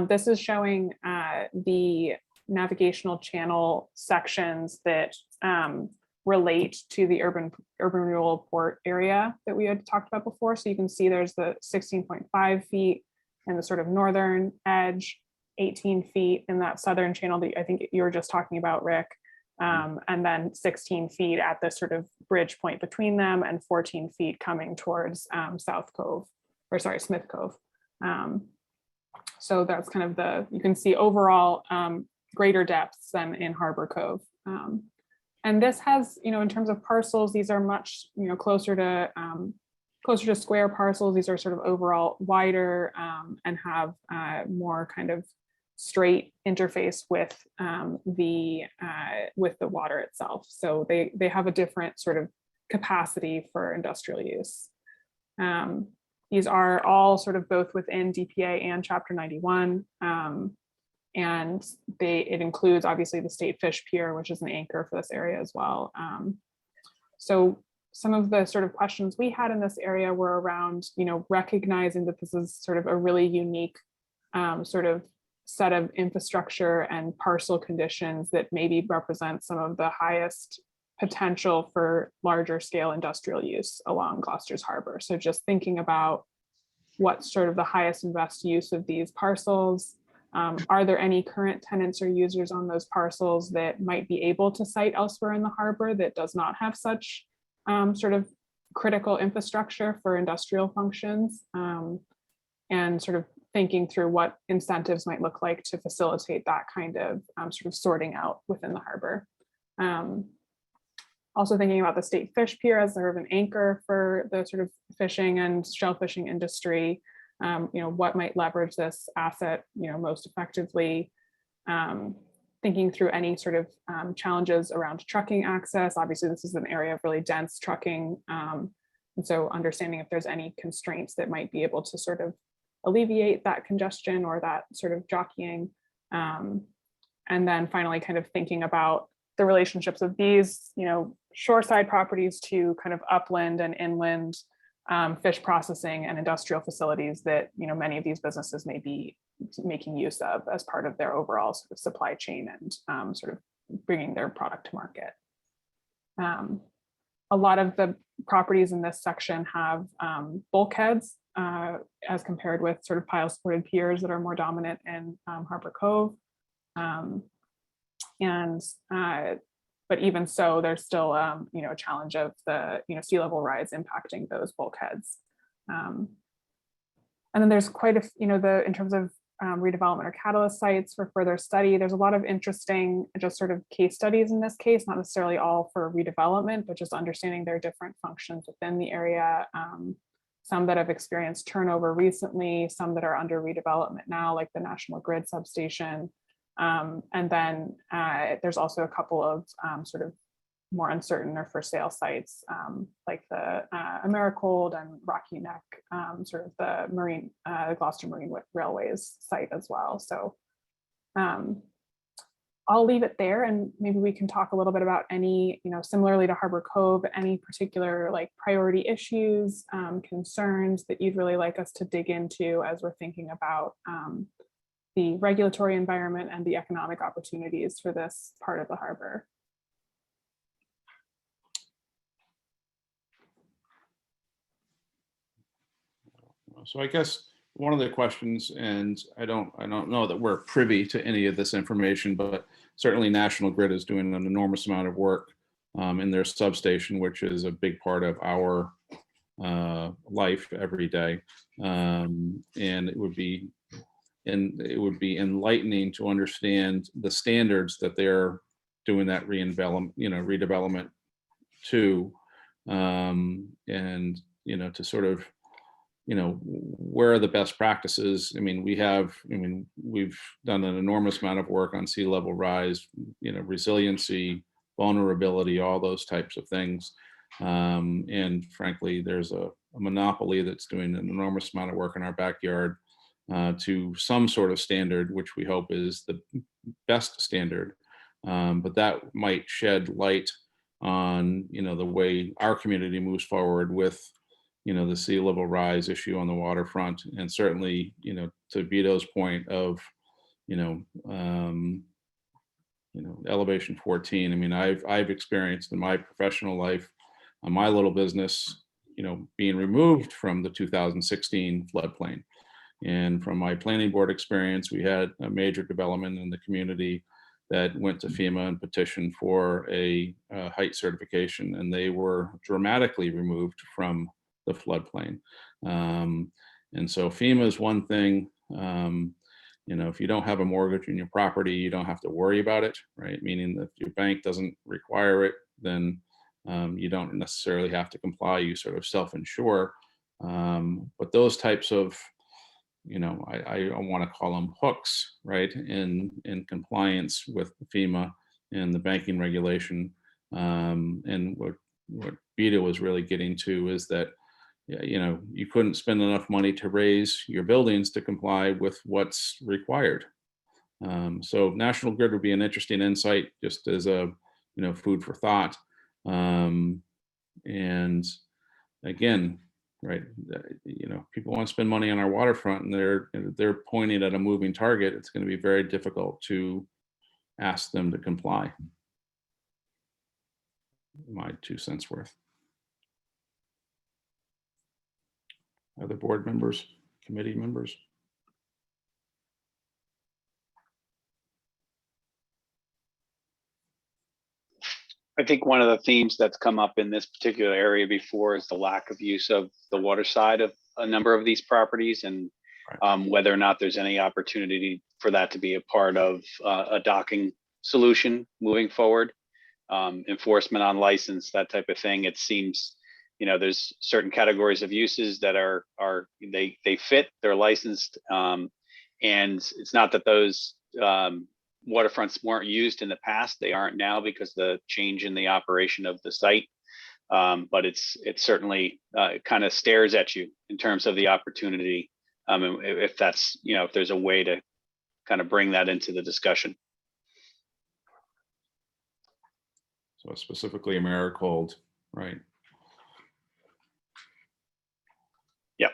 this is showing the navigational channel sections that relate to the urban renewal port area that we had talked about before. So you can see there's the 16.5 feet and the sort of northern edge, 18 feet in that southern channel that I think you were just talking about, Rick. And then 16 feet at the sort of bridge point between them, and 14 feet coming towards Smith Cove. So that's kind of you can see overall greater depths than in Harbor Cove. And this has, in terms of parcels, these are much, closer to closer to square parcels. These are sort of overall wider and have more kind of straight interface with the water itself. So they have a different sort of capacity for industrial use. These are all sort of both within DPA and Chapter 91. And it includes obviously the State Fish Pier, which is an anchor for this area as well. So some of the sort of questions we had in this area were around, recognizing that this is sort of a really unique sort of set of infrastructure and parcel conditions that maybe represent some of the highest potential for larger scale industrial use along Gloucester's Harbor. So just thinking about what's sort of the highest and best use of these parcels. Are there any current tenants or users on those parcels that might be able to site elsewhere in the harbor that does not have such sort of critical infrastructure for industrial functions? And sort of thinking through what incentives might look like to facilitate that kind of sort of sorting out within the harbor. Also thinking about the State Fish Pier as sort of an anchor for the sort of fishing and shellfishing industry. What might leverage this asset, most effectively. Thinking through any sort of challenges around trucking access. Obviously, this is an area of really dense trucking. And so understanding if there's any constraints that might be able to sort of alleviate that congestion or that sort of jockeying. And then finally, kind of thinking about the relationships of these, shoreside properties to kind of upland and inland fish processing and industrial facilities that, many of these businesses may be making use of as part of their overall sort of supply chain and sort of bringing their product to market. A lot of the properties in this section have bulkheads as compared with sort of pile supported piers that are more dominant in Harbor Cove. But even so, there's still, a challenge of the, sea level rise impacting those bulkheads. And then there's quite a, in terms of redevelopment or catalyst sites for further study, there's a lot of interesting just sort of case studies in this case, not necessarily all for redevelopment, but just understanding their different functions within the area. Some that have experienced turnover recently, some that are under redevelopment now, like the National Grid substation. And then there's also a couple of sort of more uncertain or for sale sites like the Americold and Rocky Neck, sort of the Gloucester Marine Railways site as well. So I'll leave it there, and maybe we can talk a little bit about any, similarly to Harbor Cove, any particular like priority issues, concerns that you'd really like us to dig into as we're thinking about the regulatory environment and the economic opportunities for this part of the harbor. So I guess one of the questions, and I don't know that we're privy to any of this information, but certainly National Grid is doing an enormous amount of work in their substation, which is a big part of our life every day. And it would be enlightening to understand the standards that they're doing that redevelopment to, and to sort of where are the best practices. We've done an enormous amount of work on sea level rise, resiliency, vulnerability, all those types of things. And frankly, there's a monopoly that's doing an enormous amount of work in our backyard to some sort of standard, which we hope is the best standard. But that might shed light on, the way our community moves forward with, the sea level rise issue on the waterfront. And certainly, to Vito's point of, elevation 14. I've experienced in my professional life, my little business, being removed from the 2016 floodplain. And from my planning board experience, we had a major development in the community that went to FEMA and petitioned for a height certification, and they were dramatically removed from the floodplain. And so FEMA is one thing. If you don't have a mortgage on your property, you don't have to worry about it, right? Meaning that if your bank doesn't require it, then you don't necessarily have to comply. You sort of self-insure. But those types of, I want to call them hooks, right, in compliance with FEMA and the banking regulation. And what Vito was really getting to is that, you couldn't spend enough money to raise your buildings to comply with what's required. So National Grid would be an interesting insight, just as a, food for thought. And again, right, people want to spend money on our waterfront, and they're pointing at a moving target. It's going to be very difficult to ask them to comply. My 2 cents worth. Other board members, committee members? I think one of the themes that's come up in this particular area before is the lack of use of the water side of a number of these properties, and whether or not there's any opportunity for that to be a part of a docking solution moving forward. Enforcement on license, that type of thing. It seems, there's certain categories of uses that they fit, they're licensed. And it's not that those waterfronts weren't used in the past. They aren't now because the change in the operation of the site. But it certainly kind of stares at you in terms of the opportunity. If that's, if there's a way to kind of bring that into the discussion. So specifically Americold, right? Yep.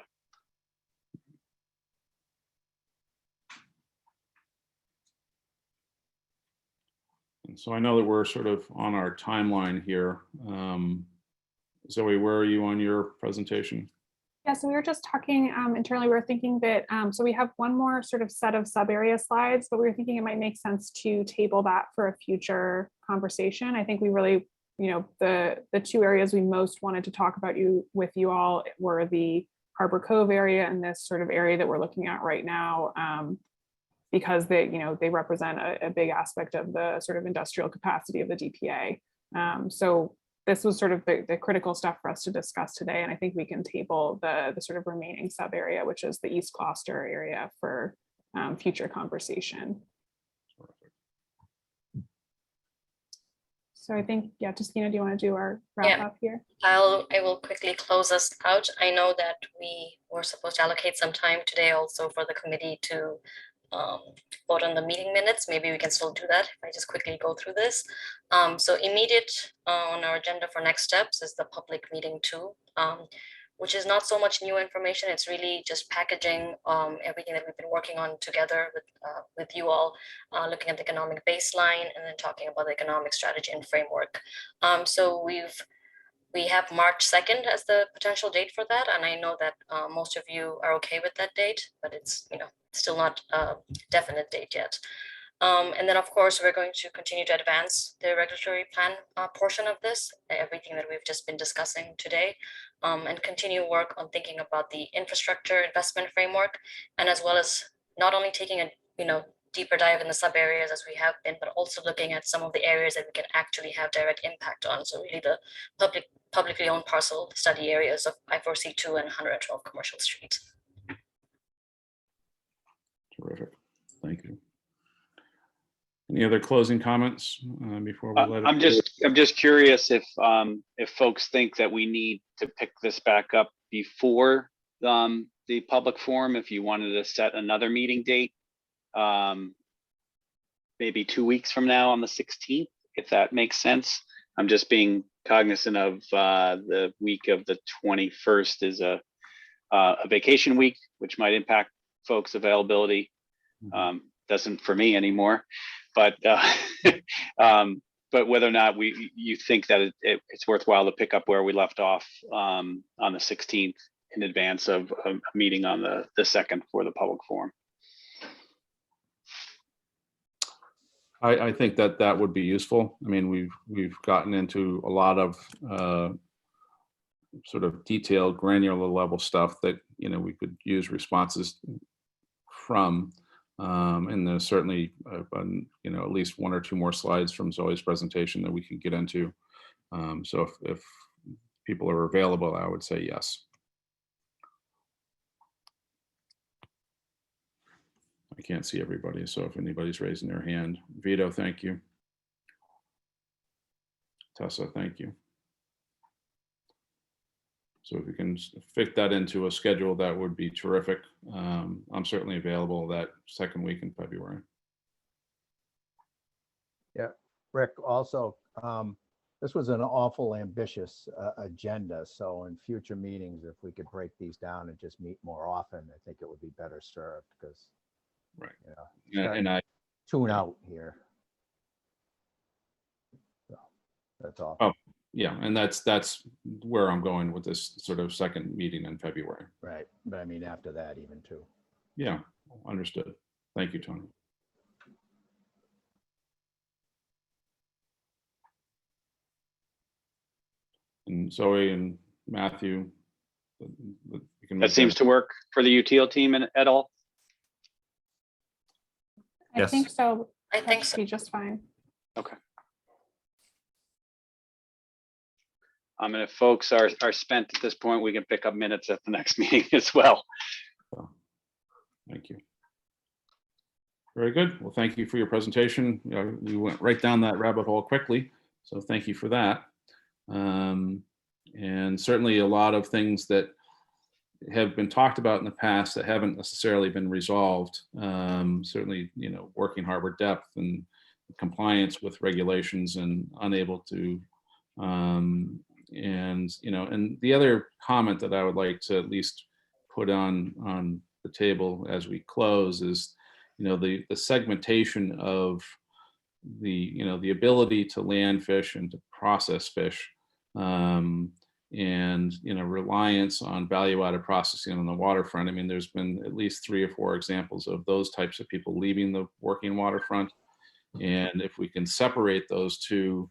And so I know that we're sort of on our timeline here. Zoe, where are you on your presentation? Yeah, so we were just talking internally, we were thinking that, so we have one more sort of set of sub-area slides, but we were thinking it might make sense to table that for a future conversation. I think we really, the 2 areas we most wanted to talk about with you all were the Harbor Cove area and this sort of area that we're looking at right now, because they represent a big aspect of the sort of industrial capacity of the DPA. So this was sort of the critical stuff for us to discuss today. And I think we can table the sort of remaining sub area, which is the East Gloucester area, for future conversation. So I think, yeah, Justina, do you want to do our wrap up here? I will quickly close us out. I know that we were supposed to allocate some time today also for the committee to vote on the meeting minutes. Maybe we can still do that if I just quickly go through this. So immediate on our agenda for next steps is the public meeting 2, which is not so much new information. It's really just packaging everything that we've been working on together with you all, looking at the economic baseline and then talking about the economic strategy and framework. So we have March 2nd as the potential date for that. And I know that most of you are okay with that date, but it's still not a definite date yet. And then, of course, we're going to continue to advance the regulatory plan portion of this, everything that we've just been discussing today, and continue work on thinking about the infrastructure investment framework, and as well as not only taking a deeper dive in the sub areas as we have been, but also looking at some of the areas that we can actually have direct impact on. So really the publicly owned parcel study areas of I-4C2 and 112 Commercial Street. Terrific. Thank you. Any other closing comments before we let it? I'm just curious if folks think that we need to pick this back up before the public forum, if you wanted to set another meeting date, maybe 2 weeks from now on the 16th, if that makes sense. I'm just being cognizant of the week of the 21st is a vacation week, which might impact folks' availability. Doesn't for me anymore, but whether or not you think that it's worthwhile to pick up where we left off on the 16th in advance of a meeting on the 2nd for the public forum. I think that would be useful. I mean, we've gotten into a lot of sort of detailed, granular level stuff that we could use responses from, and there's certainly at least 1 or 2 more slides from Zoe's presentation that we can get into. So if people are available, I would say yes. I can't see everybody, so if anybody's raising their hand. Vito, thank you. Tessa, thank you. So if we can fit that into a schedule, that would be terrific. I'm certainly available that second week in February. Yeah, Rick, also, this was an awful ambitious agenda. So in future meetings, if we could break these down and just meet more often, I think it would be better served because, Right. you know, And I, tune out here. So that's all. oh, yeah, and that's where I'm going with this sort of second meeting in February. Right. But I mean, after that even too. Yeah, understood. Thank you, Tony. And Zoe and Matthew. you can That make seems to work for the UTL team at all. I Yes. think so. I think That so. should be just fine. Okay. And if folks are spent at this point, we can pick up minutes at the next meeting as well. Thank you. Very good. Well, thank you for your presentation. You know, we went right down that rabbit hole quickly, so thank you for that. And certainly a lot of things that have been talked about in the past that haven't necessarily been resolved. Certainly, you know, working harbor depth and compliance with regulations and unable to, and, you know, and the other comment that I would like to at least put on the table as we close is, you know, the segmentation of the, you know, the ability to land fish and to process fish, and, you know, reliance on value-added processing on the waterfront. I mean, there's been at least 3 or 4 examples of those types of people leaving the working waterfront. And if we can separate those two,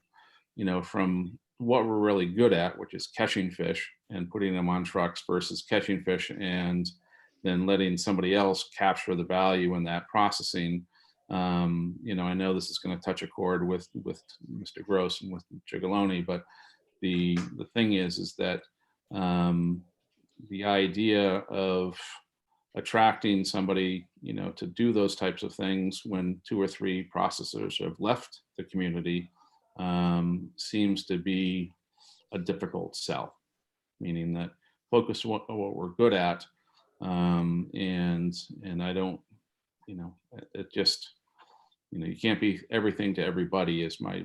you know, from what we're really good at, which is catching fish and putting them on trucks versus catching fish and then letting somebody else capture the value in that processing. You know, I know this is going to touch a chord with Mr. Gross and with Gigaloni, but the thing is that the idea of attracting somebody, you know, to do those types of things when 2 or 3 processors have left the community seems to be a difficult sell, meaning that focus on what we're good at. And I don't, you know, it just, you know, you can't be everything to everybody is my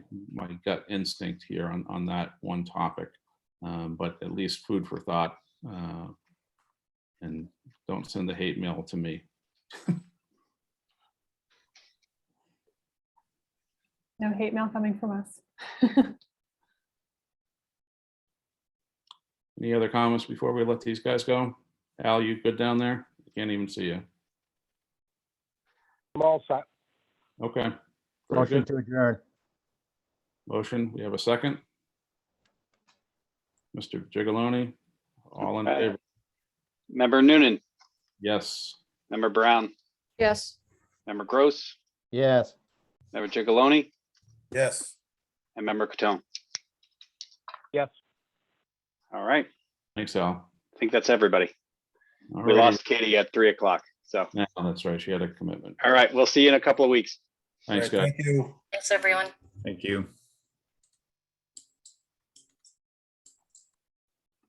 gut instinct here on that one topic. But at least food for thought, and don't send the hate mail to me. No hate mail coming from us. Any other comments before we let these guys go? Al, you good down there? I can't even see you. I'm all set. Okay. Very Motion good. to adjourn. Motion. We have a second. Mr. Gigaloni, all in favor? Member Noonan, Yes. Member Brown, Yes. Member Gross, Yes. Member Gigaloni, Yes. and Member Catone. Yes. All right. Thanks, Al. I think that's everybody. All We righty. lost Katie at 3 o'clock. So, Yeah, that's right. She had a commitment. all right. We'll see you in a couple of weeks. Thanks, All right, guys. Thank you. Thanks, everyone. Thank you.